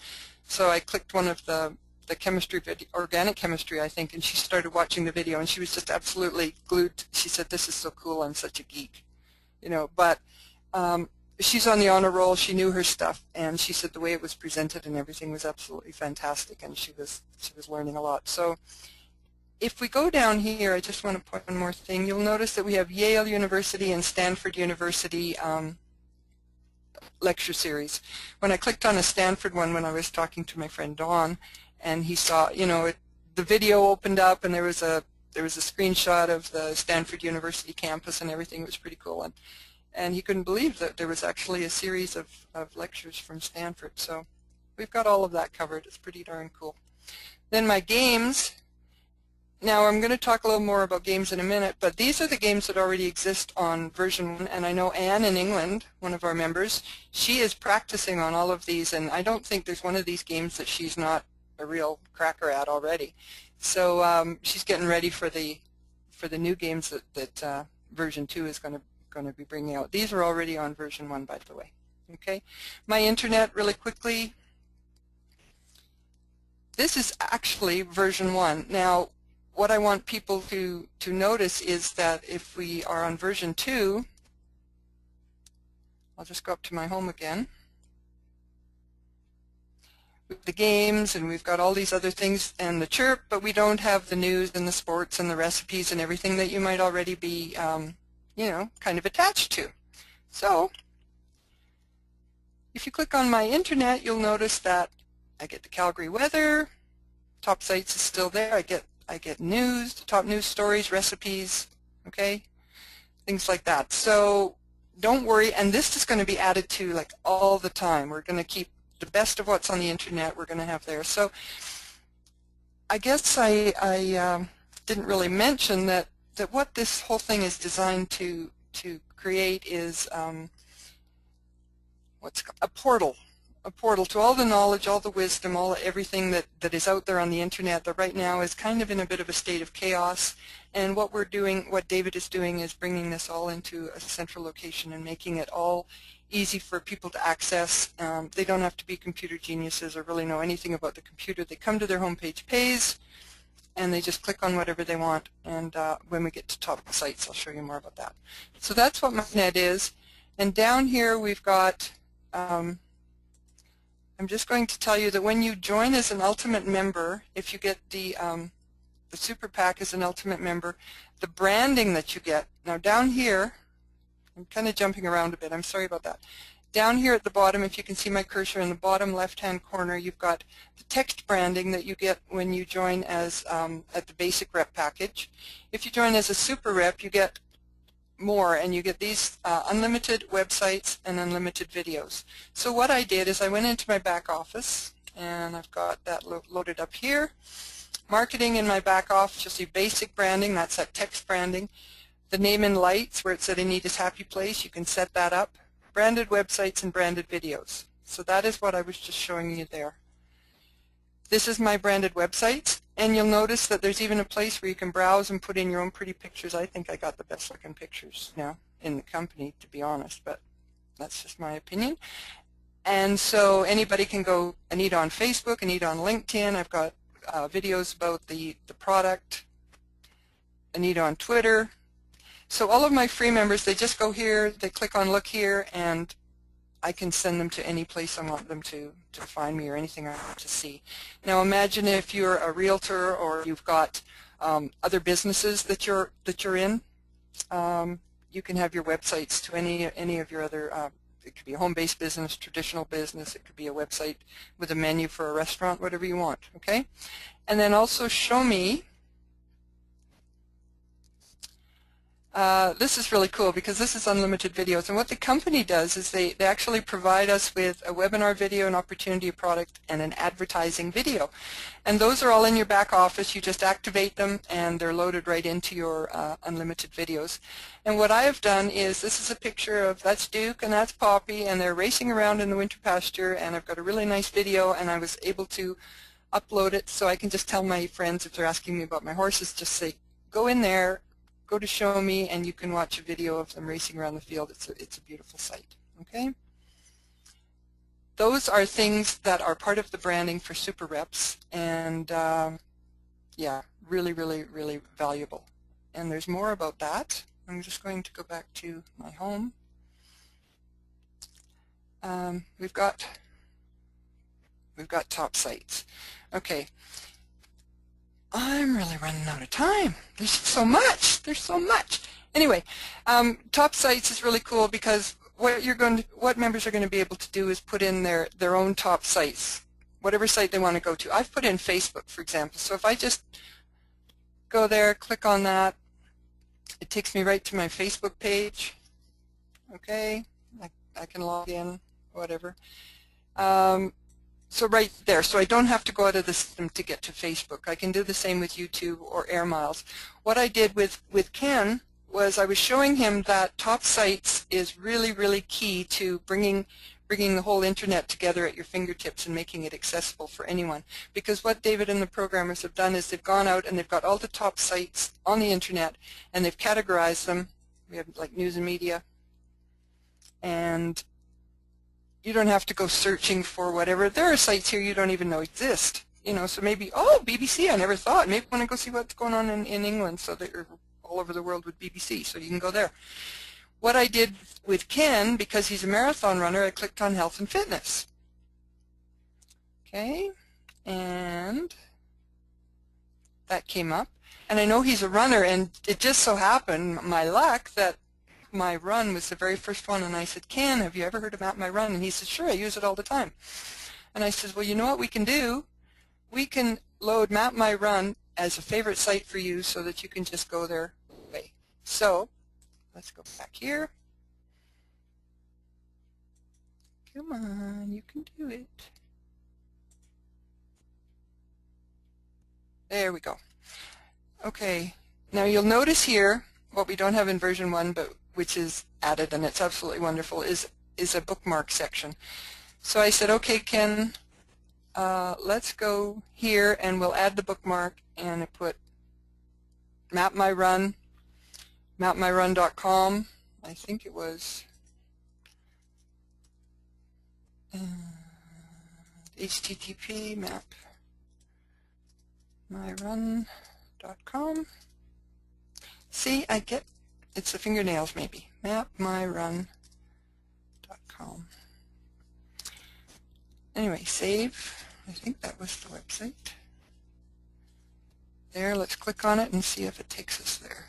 So I clicked one of the chemistry video, organic chemistry, I think, and she started watching the video, and she was just absolutely glued. She said, "This is so cool. I'm such a geek," you know. But she's on the honor roll. She knew her stuff, and she said the way it was presented and everything was absolutely fantastic, and she was learning a lot. So if we go down here, I just want to point one more thing. You'll notice that we have Yale University and Stanford University lecture series. When I clicked on a Stanford one when I was talking to my friend Dawn, and he saw, you know, the video opened up and there was a screenshot of the Stanford University campus and everything. It was pretty cool, and he couldn't believe that there was actually a series of lectures from Stanford. So we've got all of that covered. It's pretty darn cool. Then my games. Now I'm going to talk a little more about games in a minute, but these are the games that already exist on version 1, and I know Anne in England, one of our members, she is practicing on all of these, and I don't think there's one of these games that she's not a real cracker at already. So she's getting ready for the new games that version 2 is going to be bringing out. These are already on version 1, by the way. Okay, my internet, really quickly. This is actually version 1. Now, what I want people to notice is that if we are on version 2, I'll just go up to my home again. The games, and we've got all these other things, and the Chrip, but we don't have the news and the sports and the recipes and everything that you might already be, you know, kind of attached to. So if you click on my internet, you'll notice that I get the Calgary weather, top sites is still there. I get news, top news stories, recipes, okay, things like that. So don't worry, and this is going to be added to like all the time. We're going to keep the best of what's on the internet we're going to have there. So I guess I didn't really mention that what this whole thing is designed to create is what's a portal to all the knowledge, all the wisdom, everything that is out there on the internet that right now is kind of in a bit of a state of chaos. And what we're doing, what David is doing, is bringing this all into a central location and making it all easy for people to access. They don't have to be computer geniuses or really know anything about the computer. They come to their homepage page and they just click on whatever they want. And when we get to top sites, I'll show you more about that. So that's what MyNet is. And down here we've got I'm just going to tell you that when you join as an Ultimate member, if you get the Super PAC as an Ultimate member, the branding that you get, now down here, I'm kind of jumping around a bit, I'm sorry about that. Down here at the bottom, if you can see my cursor in the bottom left-hand corner, you've got the text branding that you get when you join as at the basic rep package. If you join as a super rep, you get more, and you get these unlimited websites and unlimited videos. So what I did is I went into my back office, and I've got that loaded up here. Marketing in my back office, you'll see basic branding, that's that text branding. The name in lights, where it said Anita's Happy Place, you can set that up. Branded websites and branded videos. So that is what I was just showing you there. This is my branded websites, and you'll notice that there's even a place where you can browse and put in your own pretty pictures. I think I got the best looking pictures now in the company, to be honest, but that's just my opinion. And so anybody can go Anita on Facebook, Anita on LinkedIn. I've got videos about the product, Anita on Twitter. So all of my free members, they just go here, they click on look here, and I can send them to any place I want them to find me or anything I want to see. Now imagine if you're a realtor or you've got other businesses that you're in. You can have your websites to any of your other, it could be a home-based business, traditional business, it could be a website with a menu for a restaurant, whatever you want, okay? And then also show me. This is really cool because this is unlimited videos, and what the company does is they actually provide us with a webinar video, an opportunity product, and an advertising video. And those are all in your back office. You just activate them and they're loaded right into your unlimited videos. And what I have done is, this is a picture of, that's Duke and that's Poppy, and they're racing around in the winter pasture, and I've got a really nice video, and I was able to upload it so I can just tell my friends, if they're asking me about my horses, just say, go in there, go to show me, and you can watch a video of them racing around the field. It's a beautiful sight. Okay? Those are things that are part of the branding for super reps, and yeah, really, really, really valuable. And there's more about that. I'm just going to go back to my home. We've got top sites. Okay. I'm really running out of time. There's so much. There's so much. Anyway, top sites is really cool because what members are going to be able to do is put in their own top sites, whatever site they want to go to. I've put in Facebook, for example. So if I just go there, click on that, it takes me right to my Facebook page. Okay, I can log in, whatever. So right there, so I don't have to go out of the system to get to Facebook. I can do the same with YouTube or Air Miles. What I did with Ken was I was showing him that top sites is really, really key to bringing the whole internet together at your fingertips and making it accessible for anyone. Because what David and the programmers have done is they've gone out and they've got all the top sites on the internet and they've categorized them. We have like news and media, and you don't have to go searching for whatever. There are sites here you don't even know exist. You know, so maybe, oh, BBC, I never thought. Maybe I want to go see what's going on in England, so they're all over the world with BBC, so you can go there. What I did with Ken, because he's a marathon runner, I clicked on health and fitness. Okay, and that came up. And I know he's a runner, and it just so happened, my luck, that my run was the very first one, and I said, Ken, have you ever heard of Map My Run? And he said, sure, I use it all the time. And I said, well, you know what we can do? We can load Map My Run as a favorite site for you so that you can just go there. So let's go back here. Come on, you can do it. There we go. Okay, now you'll notice here what we don't have in version 1, but which is added, and it's absolutely wonderful, is a bookmark section. So I said, okay, Ken, let's go here and we'll add the bookmark, and I put Map My Run, mapmyrun.com. I think it was http mapmyrun.com. See, I get, it's the fingernails maybe. Mapmyrun.com. Anyway, save. I think that was the website. There, let's click on it and see if it takes us there.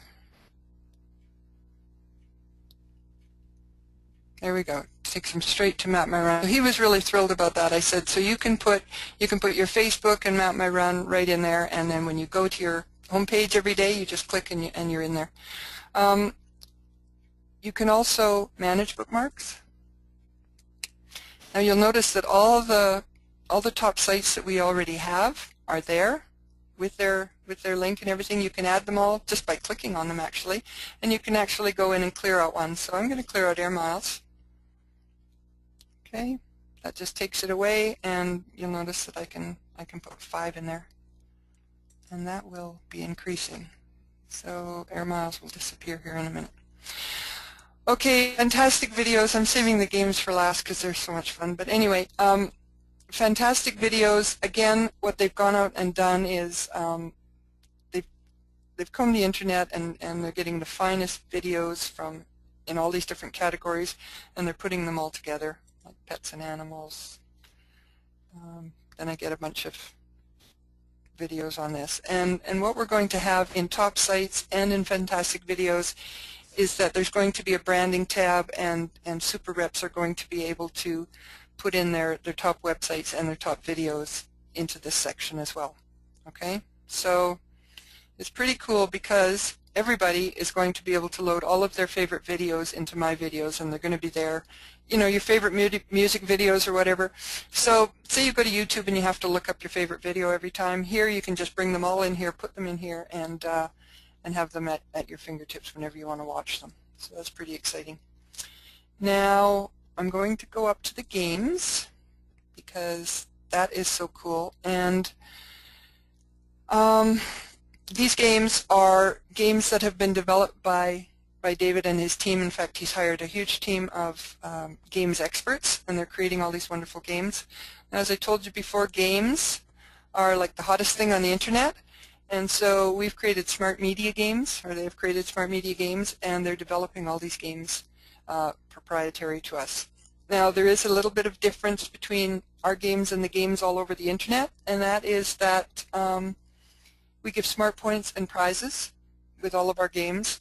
There we go. It takes him straight to Map My Run. So he was really thrilled about that. I said, so you can put your Facebook and Map My Run right in there, and then when you go to your home page every day, you just click and you're in there. You can also manage bookmarks. Now you'll notice that all the top sites that we already have are there with their link and everything. You can add them all just by clicking on them actually, and you can actually go in and clear out one. So I'm going to clear out Air Miles. Okay, that just takes it away, and you'll notice that I can put 5 in there, and that will be increasing. So Air Miles will disappear here in a minute. Okay, fantastic videos. I'm saving the games for last because they're so much fun. But anyway, fantastic videos. Again, what they've gone out and done is they've combed the internet, and they're getting the finest videos from in all these different categories, and they're putting them all together, like pets and animals. Then I get a bunch of videos on this. And what we're going to have in top sites and in fantastic videos is that there's going to be a branding tab, and super reps are going to be able to put in their top websites and their top videos into this section as well. Okay, so it's pretty cool because everybody is going to be able to load all of their favorite videos into My Videos, and they're going to be there, you know, your favorite music videos or whatever. So say you go to YouTube and you have to look up your favorite video every time. Here you can just bring them all in here, put them in here, and have them at your fingertips whenever you want to watch them. So that's pretty exciting. Now I'm going to go up to the games because that is so cool. And these games are games that have been developed by David and his team. In fact, he's hired a huge team of games experts, and they're creating all these wonderful games. And as I told you before, games are like the hottest thing on the internet. And so we've created smart media games, or they've created smart media games, and they're developing all these games proprietary to us. Now there is a little bit of difference between our games and the games all over the internet, and that is that we give smart points and prizes with all of our games.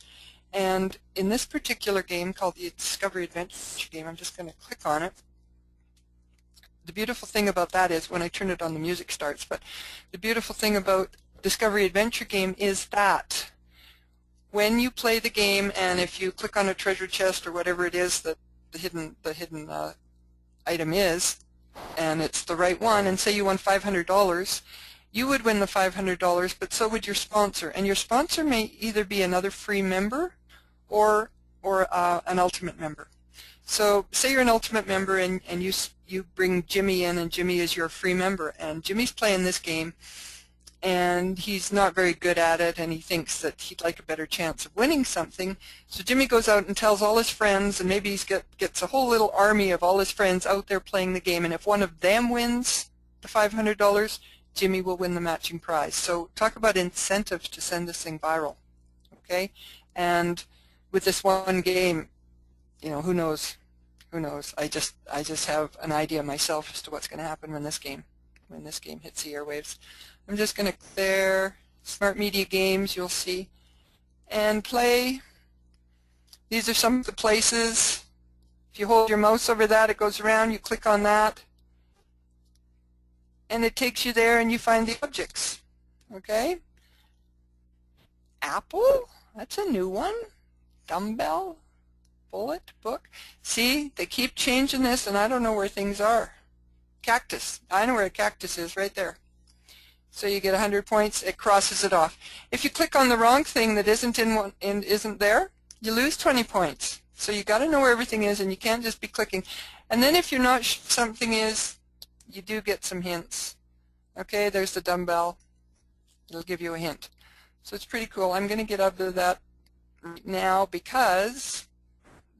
And in this particular game called the Discovery Adventure game, I'm just going to click on it. The beautiful thing about that is when I turn it on, the music starts, but the beautiful thing about Discovery Adventure game is that when you play the game, and if you click on a treasure chest or whatever it is that the hidden item is, and it's the right one, and say you won $500, you would win the $500, but so would your sponsor. And your sponsor may either be another free member or an ultimate member. So say you're an ultimate member, and you bring Jimmy in, and Jimmy is your free member, and Jimmy's playing this game, and he's not very good at it, and he thinks that he'd like a better chance of winning something. So Jimmy goes out and tells all his friends, and maybe he gets a whole little army of all his friends out there playing the game, and if one of them wins the $500, Jimmy will win the matching prize. So talk about incentive to send this thing viral, okay? And with this one game, you know, who knows? Who knows? I just have an idea myself as to what's going to happen when this game hits the airwaves. I'm just going to click there, Smart Media Games, you'll see, and play. These are some of the places. If you hold your mouse over that, it goes around, you click on that, and it takes you there and you find the objects, okay? Apple, that's a new one. Dumbbell, bullet, book. See, they keep changing this, and I don't know where things are. Cactus, I know where a cactus is, right there. So you get 100 points, it crosses it off. If you click on the wrong thing that isn't isn't there, you lose 20 points. So you got to know where everything is, and you can't just be clicking. And then if you're not sure something is, you do get some hints. Okay, there's the dumbbell. It'll give you a hint. So it's pretty cool. I'm going to get out of that right now because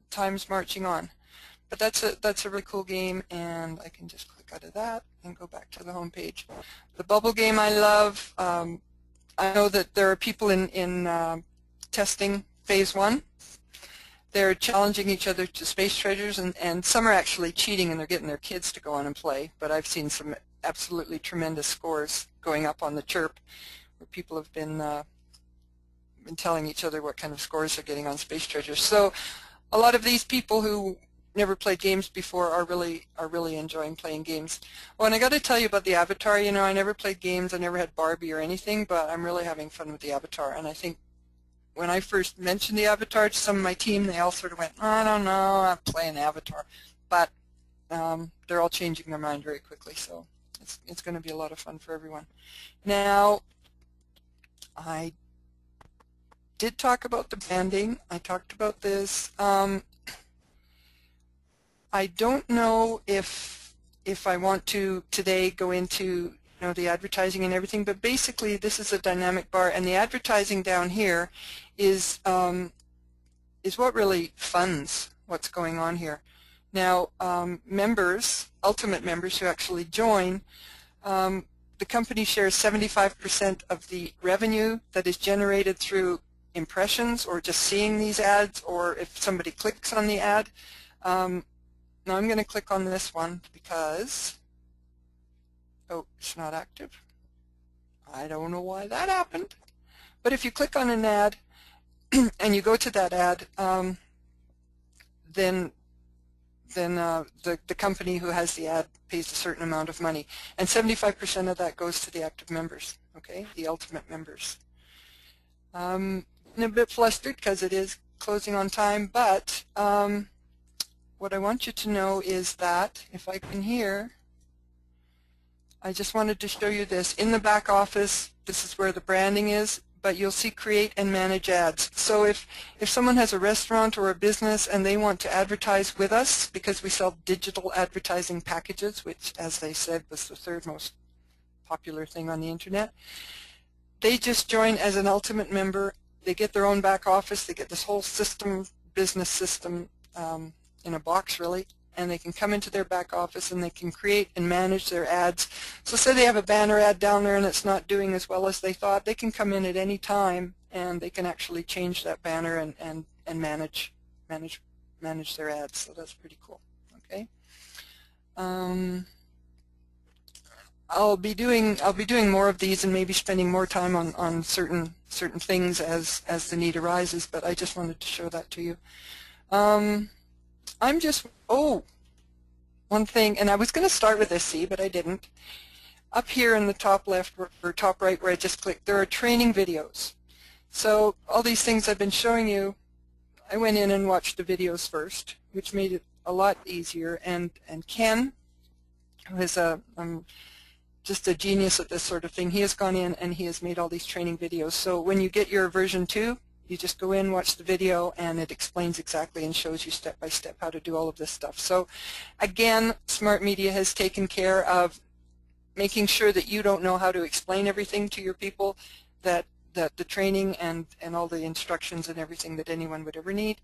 time's marching on. But that's a really cool game, and I can just click out of that and go back to the home page. The bubble game I love. I know that there are people in testing phase 1. They're challenging each other to space treasures, and some are actually cheating and they're getting their kids to go on and play. But I've seen some absolutely tremendous scores going up on the Chrip, where people have been telling each other what kind of scores they're getting on space treasures. So a lot of these people who never played games before are really enjoying playing games. Oh, and I got to tell you about the Avatar. You know, I never played games, I never had Barbie or anything, but I'm really having fun with the Avatar. And I think when I first mentioned the Avatar to some of my team, they all sort of went, I don't know, I'm playing Avatar. But they're all changing their mind very quickly, so it's going to be a lot of fun for everyone. Now, I did talk about the branding. I talked about this. I don't know if I want to today go into the advertising and everything, but basically this is a dynamic bar, and the advertising down here is what really funds what's going on here. Now, members, ultimate members who actually join, the company shares 75% of the revenue that is generated through impressions or just seeing these ads, or if somebody clicks on the ad. Now I'm going to click on this one because, oh, it's not active. I don't know why that happened. But if you click on an ad and you go to that ad, then the company who has the ad pays a certain amount of money, and 75% of that goes to the active members, okay, the ultimate members. I'm a bit flustered because it is closing on time, but what I want you to know is that if I can here, I just wanted to show you this. In the back office, this is where the branding is, but you'll see create and manage ads. So if someone has a restaurant or a business and they want to advertise with us, because we sell digital advertising packages, which, as they said, was the third most popular thing on the internet, they just join as an ultimate member. They get their own back office. They get this whole system, business system, in a box really, and they can come into their back office and they can create and manage their ads. So say they have a banner ad down there and it's not doing as well as they thought, they can come in at any time and they can actually change that banner and manage their ads. So that's pretty cool. Okay. I'll be doing more of these and maybe spending more time on certain things as the need arises, but I just wanted to show that to you. One thing, and I was going to start with this, see, but I didn't. Up here in the top left or top right where I just clicked, there are training videos. So all these things I've been showing you, I went in and watched the videos first, which made it a lot easier. And Ken, who is just a genius at this sort of thing, he has gone in and he has made all these training videos. So when you get your version 2, you just go in, watch the video, and it explains exactly and shows you step by step how to do all of this stuff. So again, Smart Media has taken care of making sure that you don't know how to explain everything to your people, that the training and all the instructions and everything that anyone would ever need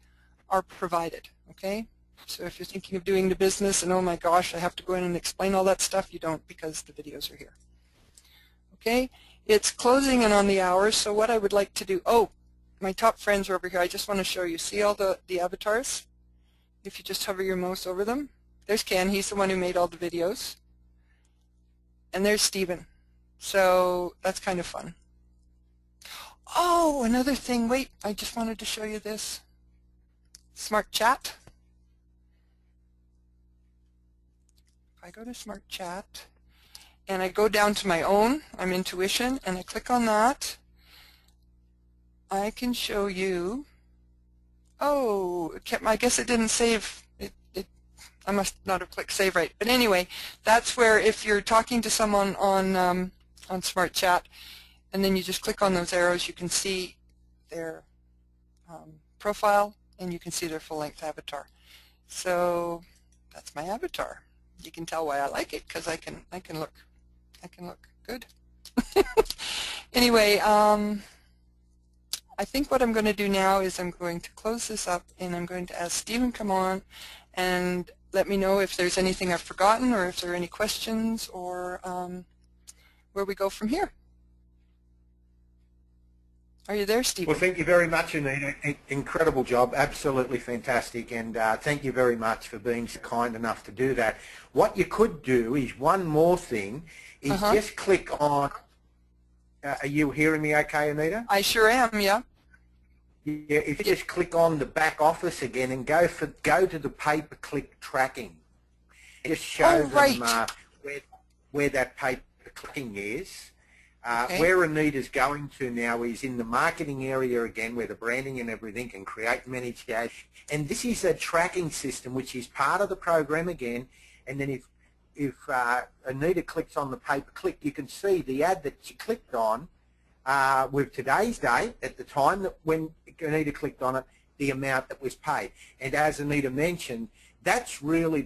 are provided, okay? So if you're thinking of doing the business and, oh my gosh, I have to go in and explain all that stuff, you don't, because the videos are here. Okay? It's closing in on the hour, so what I would like to do, my top friends are over here. I just want to show you. See all the avatars? If you just hover your mouse over them. There's Ken. He's the one who made all the videos. And there's Stephen. So that's kind of fun. Oh, another thing. Wait, I just wanted to show you this. Smart Chat. If I go to Smart Chat and I go down to my own, I'm Intuition, and I click on that, I can show you, I guess it didn't save, I must not have clicked save right. But anyway, that's where if you're talking to someone on Smart Chat, and then you just click on those arrows, you can see their profile, and you can see their full-length avatar. So that's my avatar. You can tell why I like it, because I can look good. Anyway, I think what I'm going to do now is I'm going to close this up, and I'm going to ask Stephen come on and let me know if there's anything I've forgotten or if there are any questions, or where we go from here. Are you there, Stephen? Well, thank you very much, Anita. Incredible job, absolutely fantastic, and thank you very much for being so kind enough to do that. What you could do is one more thing, is just click on, are you hearing me okay, Anita? I sure am, yeah. Yeah, if you just click on the back office again and go to the pay-per-click tracking, just show them where that pay-per-clicking is. Where Anita's going to now is in the marketing area again, where the branding and everything can create and manage ads. And this is a tracking system which is part of the program again. And then if Anita clicks on the pay-per-click, you can see the ad that she clicked on with today's date at the time that when Anita clicked on it, the amount that was paid. And as Anita mentioned, that's really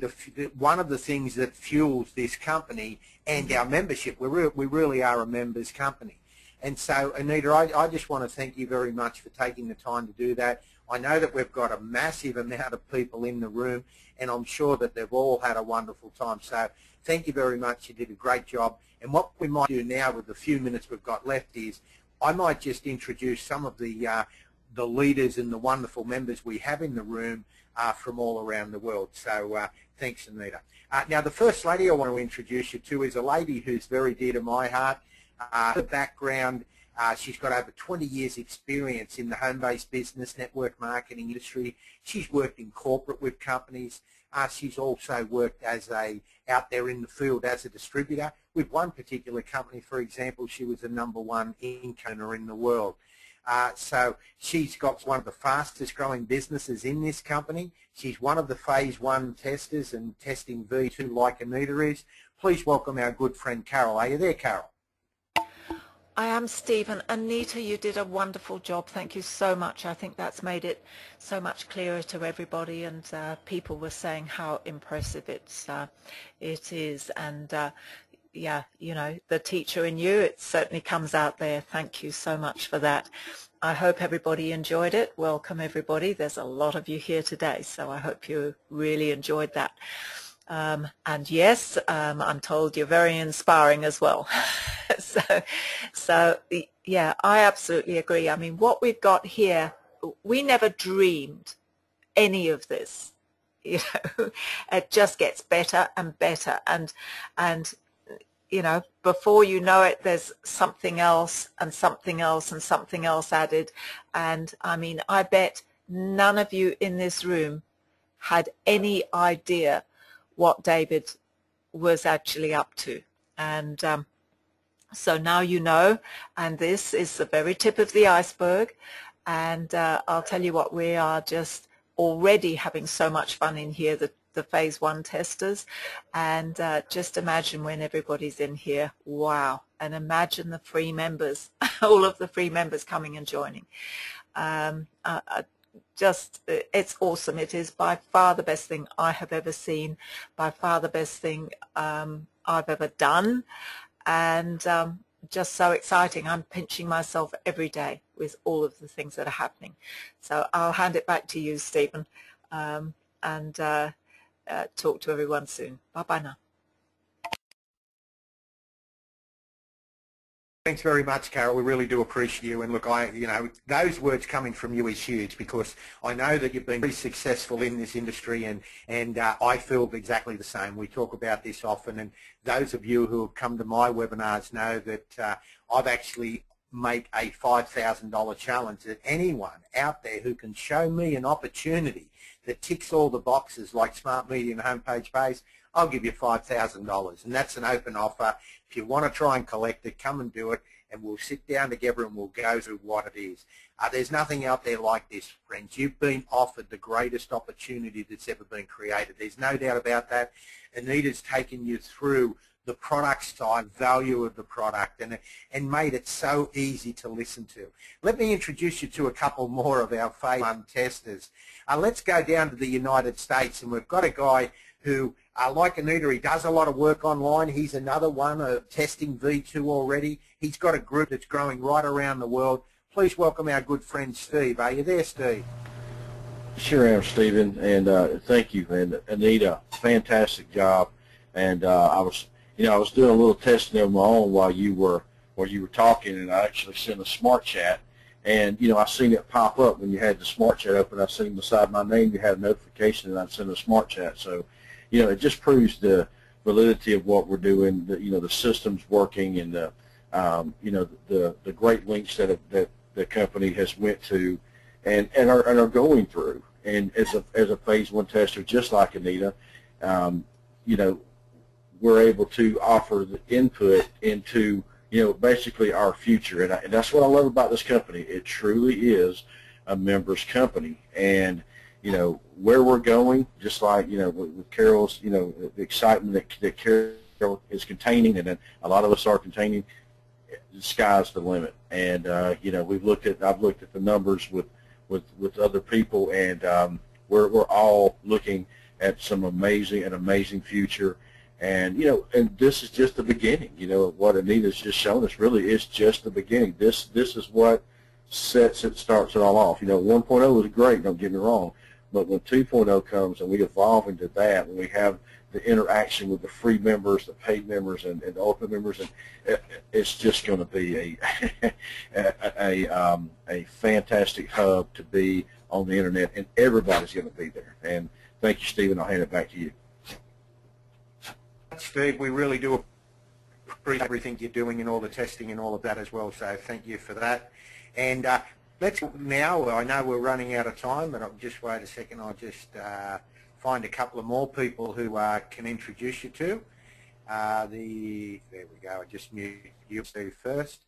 one of the things that fuels this company and our membership. We really are a members company. And so, Anita, I just want to thank you very much for taking the time to do that. I know that we've got a massive amount of people in the room, and I'm sure that they've all had a wonderful time. So thank you very much. You did a great job. And what we might do now with the few minutes we've got left is I might just introduce some of the leaders and the wonderful members we have in the room from all around the world. So thanks, Anita. Now, the first lady I want to introduce you to is a lady who's very dear to my heart. Her background, she's got over 20 years experience in the home-based business, network marketing industry. She's worked in corporate with companies. She's also worked out there in the field as a distributor. With one particular company, for example, she was the #1 ink-owner in the world. So she's got one of the fastest growing businesses in this company. She's one of the phase 1 testers and testing V2 like Anita is. Please welcome our good friend Carol. Are you there, Carol? I am, Stephen. Anita, you did a wonderful job. Thank you so much. I think that's made it so much clearer to everybody, and people were saying how impressive it is. And yeah, you know, the teacher in you, it certainly comes out there. Thank you so much for that. I hope everybody enjoyed it. Welcome, everybody. There's a lot of you here today, so I hope you really enjoyed that. And yes, I'm told you're very inspiring as well. so yeah, I absolutely agree. I mean, what we've got here, we never dreamed any of this. You know, it just gets better and better, and you know, before you know it, there's something else and something else and something else added. And I mean, I bet none of you in this room had any idea what David was actually up to. And so now you know, and this is the very tip of the iceberg. And I'll tell you what, we are just already having so much fun in here, the phase 1 testers, and just imagine when everybody's in here. Wow. And imagine the free members, all of the free members coming and joining. Just, it's awesome. It is by far the best thing I have ever seen, by far the best thing I've ever done, and just so exciting. I'm pinching myself every day with all of the things that are happening. So I'll hand it back to you, Stephen, and talk to everyone soon. Bye-bye now. Thanks very much, Carol. We really do appreciate you. And look, you know, those words coming from you is huge, because I know that you've been very successful in this industry, and I feel exactly the same. We talk about this often, and those of you who have come to my webinars know that I've actually made a $5,000 challenge that anyone out there who can show me an opportunity that ticks all the boxes like smart media and homepage base, I'll give you $5,000, and that's an open offer. If you want to try and collect it, come and do it, and we'll sit down together and we'll go through what it is. There's nothing out there like this, friends. You've been offered the greatest opportunity that's ever been created. There's no doubt about that. Anita's taken you through the product side, value of the product, and made it so easy to listen to. Let me introduce you to a couple more of our phase 1 testers. Let's go down to the United States, and we've got a guy who, like Anita, he does a lot of work online. He's another one testing V2 already. He's got a group that's growing right around the world. Please welcome our good friend Steve. Are you there, Steve? Sure am, Stephen, and thank you. And Anita, fantastic job. And I was doing a little testing of my own while you were talking, and I actually sent a smart chat And, you know, I seen it pop up when you had the smart chat open. I seen beside my name you had a notification and I'd send a smart chat. So, you know, it just proves the validity of what we're doing, you know, the system's working, and the, you know, the great links that the company has went to and are going through. And as a phase 1 tester, just like Anita, you know, we're able to offer the input into, you know, basically our future. And that's what I love about this company. It truly is a members company. And, you know, where we're going, just like, you know, with Carol's, you know, the excitement that Carol is containing, and then a lot of us are containing, the sky's the limit. And, you know, I've looked at the numbers with other people, and we're all looking at some amazing future. And, you know, and this is just the beginning. You know, what Anita's just shown us really is just the beginning. This is what starts it all off. You know, 1.0 is great, don't get me wrong, but when 2.0 comes and we evolve into that, and we have the interaction with the free members, the paid members, and the ultimate members, and it's just going to be a fantastic hub to be on the internet, and everybody's going to be there. And thank you, Stephen. I'll hand it back to you. Steve, we really do appreciate everything you're doing and all the testing and all of that as well, so thank you for that. And let's now, I know we're running out of time, but I'll just wait a second. I'll just find a couple of more people who can introduce you to. There we go, I just mute you first.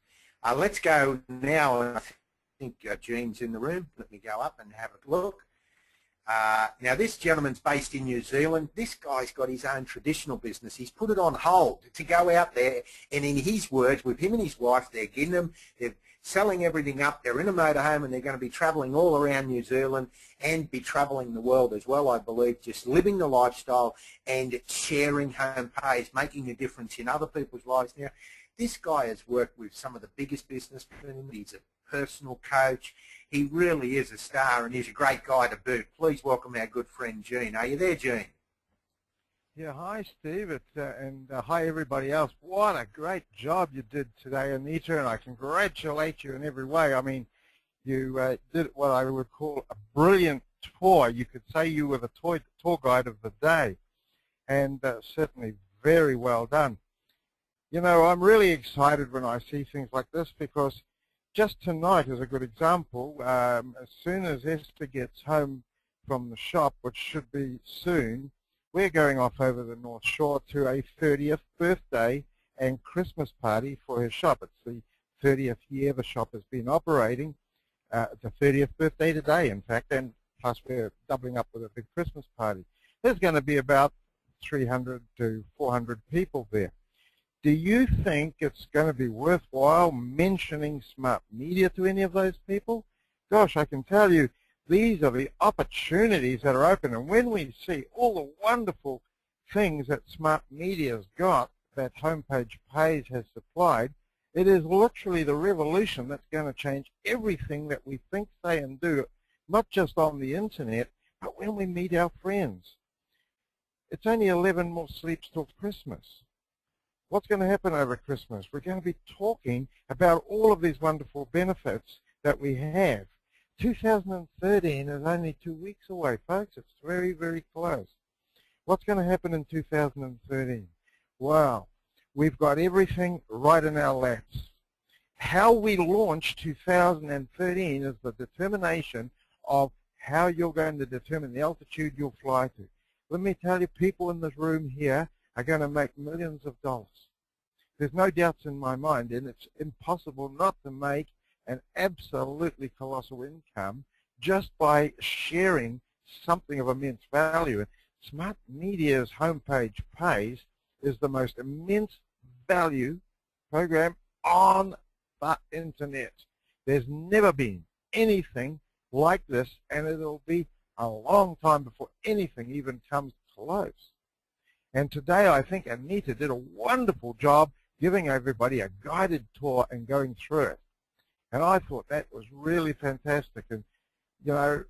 Let's go now, and I think Jean's in the room. Let me go up and have a look. Now, this gentleman's based in New Zealand. This guy's got his own traditional business. He's put it on hold to go out there, and in his words, with him and his wife, they're selling everything up. They're in a motorhome, and they're going to be travelling all around New Zealand and be travelling the world as well, I believe, just living the lifestyle and sharing home pays, making a difference in other people's lives. Now, this guy has worked with some of the biggest businessmen. He's a personal coach. He really is a star, and he's a great guy to boot. Please welcome our good friend, Gene. Are you there, Gene? Yeah, hi, Steve, and hi, everybody else. What a great job you did today, Anita, and I congratulate you in every way. I mean, you did what I would call a brilliant tour. You could say you were the tour guide of the day, and certainly very well done. You know, I'm really excited when I see things like this, because just tonight is a good example. As soon as Esther gets home from the shop, which should be soon, we're going off over the North Shore to a 30th birthday and Christmas party for his shop. It's the 30th year the shop has been operating. It's a 30th birthday today, in fact, and plus we're doubling up with a big Christmas party. There's going to be about 300 to 400 people there. Do you think it's going to be worthwhile mentioning smart media to any of those people? Gosh, I can tell you, these are the opportunities that are open. And when we see all the wonderful things that smart media's got, that Homepage Pays has supplied, it is literally the revolution that's going to change everything that we think, say, and do, not just on the internet, but when we meet our friends. It's only 11 more sleeps till Christmas. What's going to happen over Christmas? We're going to be talking about all of these wonderful benefits that we have. 2013 is only 2 weeks away, folks. It's very, very close. What's going to happen in 2013? Wow, we've got everything right in our laps. How we launch 2013 is the determination of how you're going to determine the altitude you'll fly to. Let me tell you, people in this room here are going to make millions of dollars. There's no doubts in my mind, and it's impossible not to make an absolutely colossal income just by sharing something of immense value. And Smart Media's Homepage Pays is the most immense value program on the internet. There's never been anything like this, and it'll be a long time before anything even comes close. And today I think Anita did a wonderful job giving everybody a guided tour and going through it. And I thought that was really fantastic. And, you know,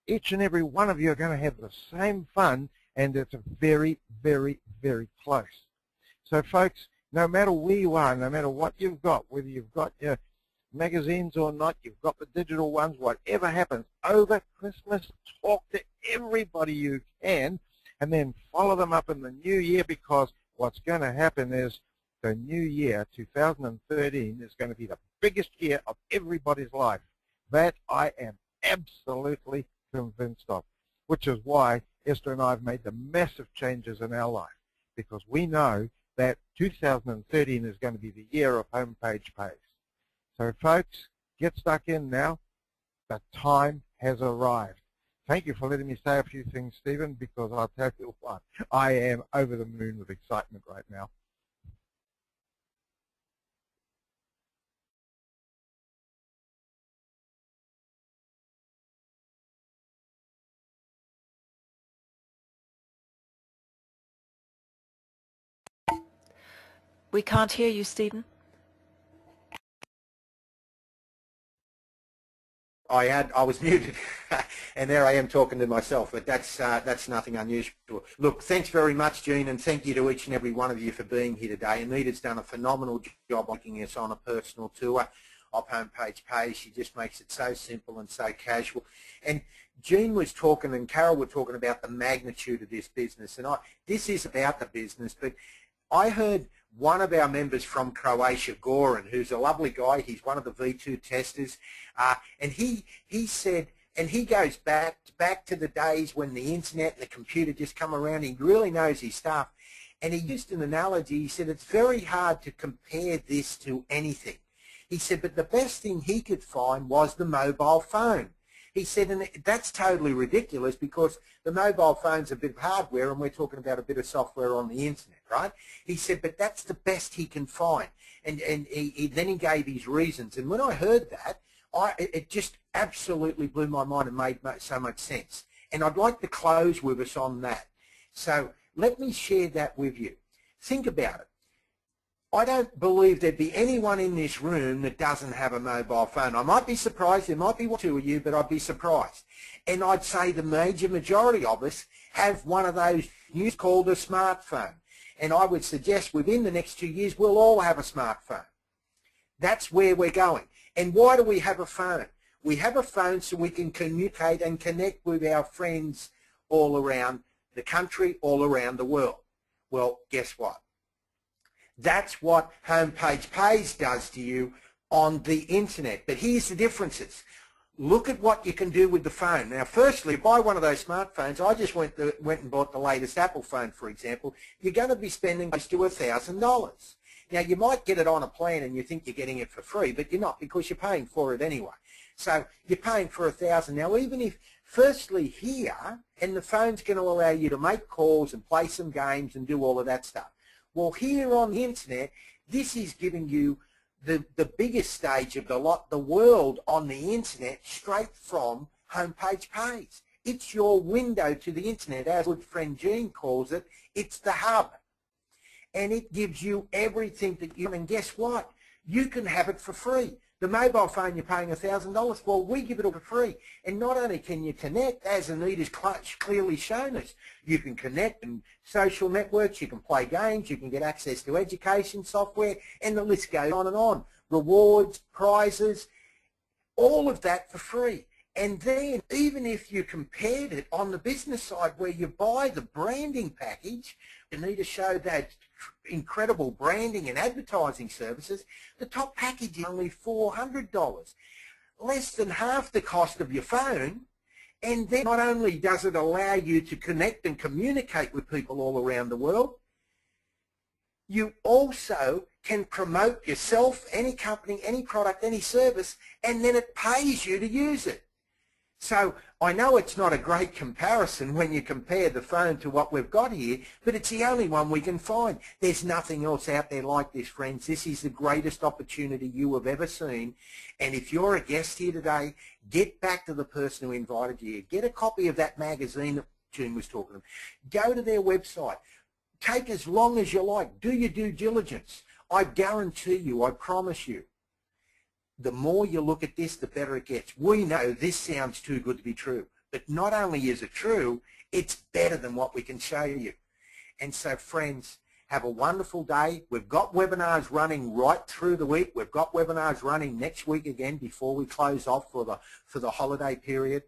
each and every one of you are going to have the same fun, and it's very, very, very close. So, folks, no matter where you are, no matter what you've got, whether you've got your magazines or not, you've got the digital ones, whatever happens, over Christmas, talk to everybody you can, and then follow them up in the new year, because what's going to happen is the new year, 2013, is going to be the biggest year of everybody's life. That I am absolutely convinced of, which is why Esther and I have made the massive changes in our life, because we know that 2013 is going to be the year of homepage pays. So folks, get stuck in now. The time has arrived. Thank you for letting me say a few things, Stephen, because I'll tell you what, I am over the moon with excitement right now. We can't hear you, Stephen. I was muted, and there I am talking to myself, but that's nothing unusual. Look, thanks very much, Jean, and thank you to each and every one of you for being here today. Anita's done a phenomenal job taking us on a personal tour of Homepage Pay. She just makes it so simple and so casual. And Jean was talking and Carol were talking about the magnitude of this business, and this is about the business, but I heard one of our members from Croatia, Goran, who's a lovely guy. He's one of the V2 testers, and he said, and he goes back to the days when the internet and the computer just come around. He really knows his stuff, and he used an analogy. He said it's very hard to compare this to anything. He said, but the best thing he could find was the mobile phone. He said, and that's totally ridiculous because the mobile phone's a bit of hardware and we're talking about a bit of software on the internet, right? He said, but that's the best he can find. And then he gave his reasons. And when I heard that, it just absolutely blew my mind and made so much sense. And I'd like to close with us on that. So let me share that with you. Think about it. I don't believe there'd be anyone in this room that doesn't have a mobile phone. I might be surprised, there might be one or two of you, but I'd be surprised. And I'd say the major majority of us have one of those new called a smartphone. And I would suggest within the next 2 years we'll all have a smartphone. That's where we're going. And why do we have a phone? We have a phone so we can communicate and connect with our friends all around the country, all around the world. Well, guess what? That's what Homepage Pays does to you on the internet. But here's the differences. Look at what you can do with the phone. Now, firstly, buy one of those smartphones. I just went and bought the latest Apple phone, for example. You're going to be spending close to $1,000. Now, you might get it on a plan and you think you're getting it for free, but you're not because you're paying for it anyway. So you're paying for $1,000. Now, even if, firstly, here, and the phone's going to allow you to make calls and play some games and do all of that stuff. Well, here on the internet, this is giving you the biggest stage of the lot, the world on the internet, straight from Homepage Pays. It's your window to the internet, as good friend Jean calls it. It's the hub. And it gives you everything that you, and guess what? You can have it for free. The mobile phone you're paying $1,000, well, we give it all for free. And not only can you connect, as Anita's clearly shown us, you can connect in social networks, you can play games, you can get access to education software, and the list goes on and on. Rewards, prizes, all of that for free. And then, even if you compared it on the business side where you buy the branding package, Anita showed that incredible branding and advertising services, the top package is only $400, less than half the cost of your phone. And then not only does it allow you to connect and communicate with people all around the world, you also can promote yourself, any company, any product, any service, and then it pays you to use it. So I know it's not a great comparison when you compare the phone to what we've got here, but it's the only one we can find. There's nothing else out there like this, friends. This is the greatest opportunity you have ever seen. And if you're a guest here today, get back to the person who invited you. Get a copy of that magazine that June was talking about. Go to their website. Take as long as you like. Do your due diligence. I guarantee you, I promise you, the more you look at this, the better it gets. We know this sounds too good to be true, but not only is it true, it's better than what we can show you. And so, friends, Have a wonderful day. We've got webinars running right through the week. We've got webinars running next week again before we close off for the holiday period.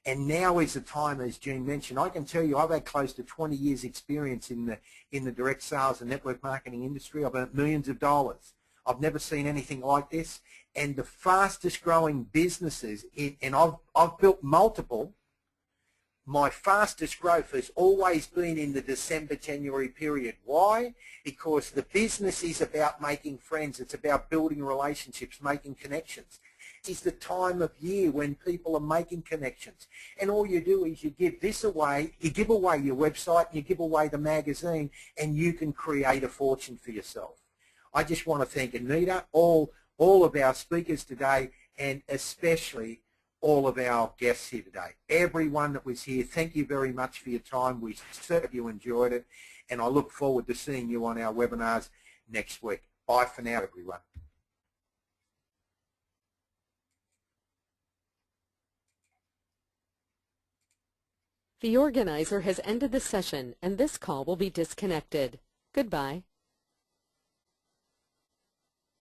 And now is the time, as Jean mentioned. I can tell you I've had close to 20 years experience in the direct sales and network marketing industry. I've earned millions of dollars. I've never seen anything like this. And the fastest growing businesses, and I've built multiple, my fastest growth has always been in the December-January period. Why? Because the business is about making friends. It's about building relationships, making connections. This is the time of year when people are making connections. And all you do is you give this away, you give away your website, and you give away the magazine, and you can create a fortune for yourself. I just want to thank Anita, all of our speakers today, and especially all of our guests here today. Everyone that was here, thank you very much for your time. We certainly you enjoyed it, and I look forward to seeing you on our webinars next week. Bye for now, everyone. The organizer has ended the session, and this call will be disconnected. Goodbye.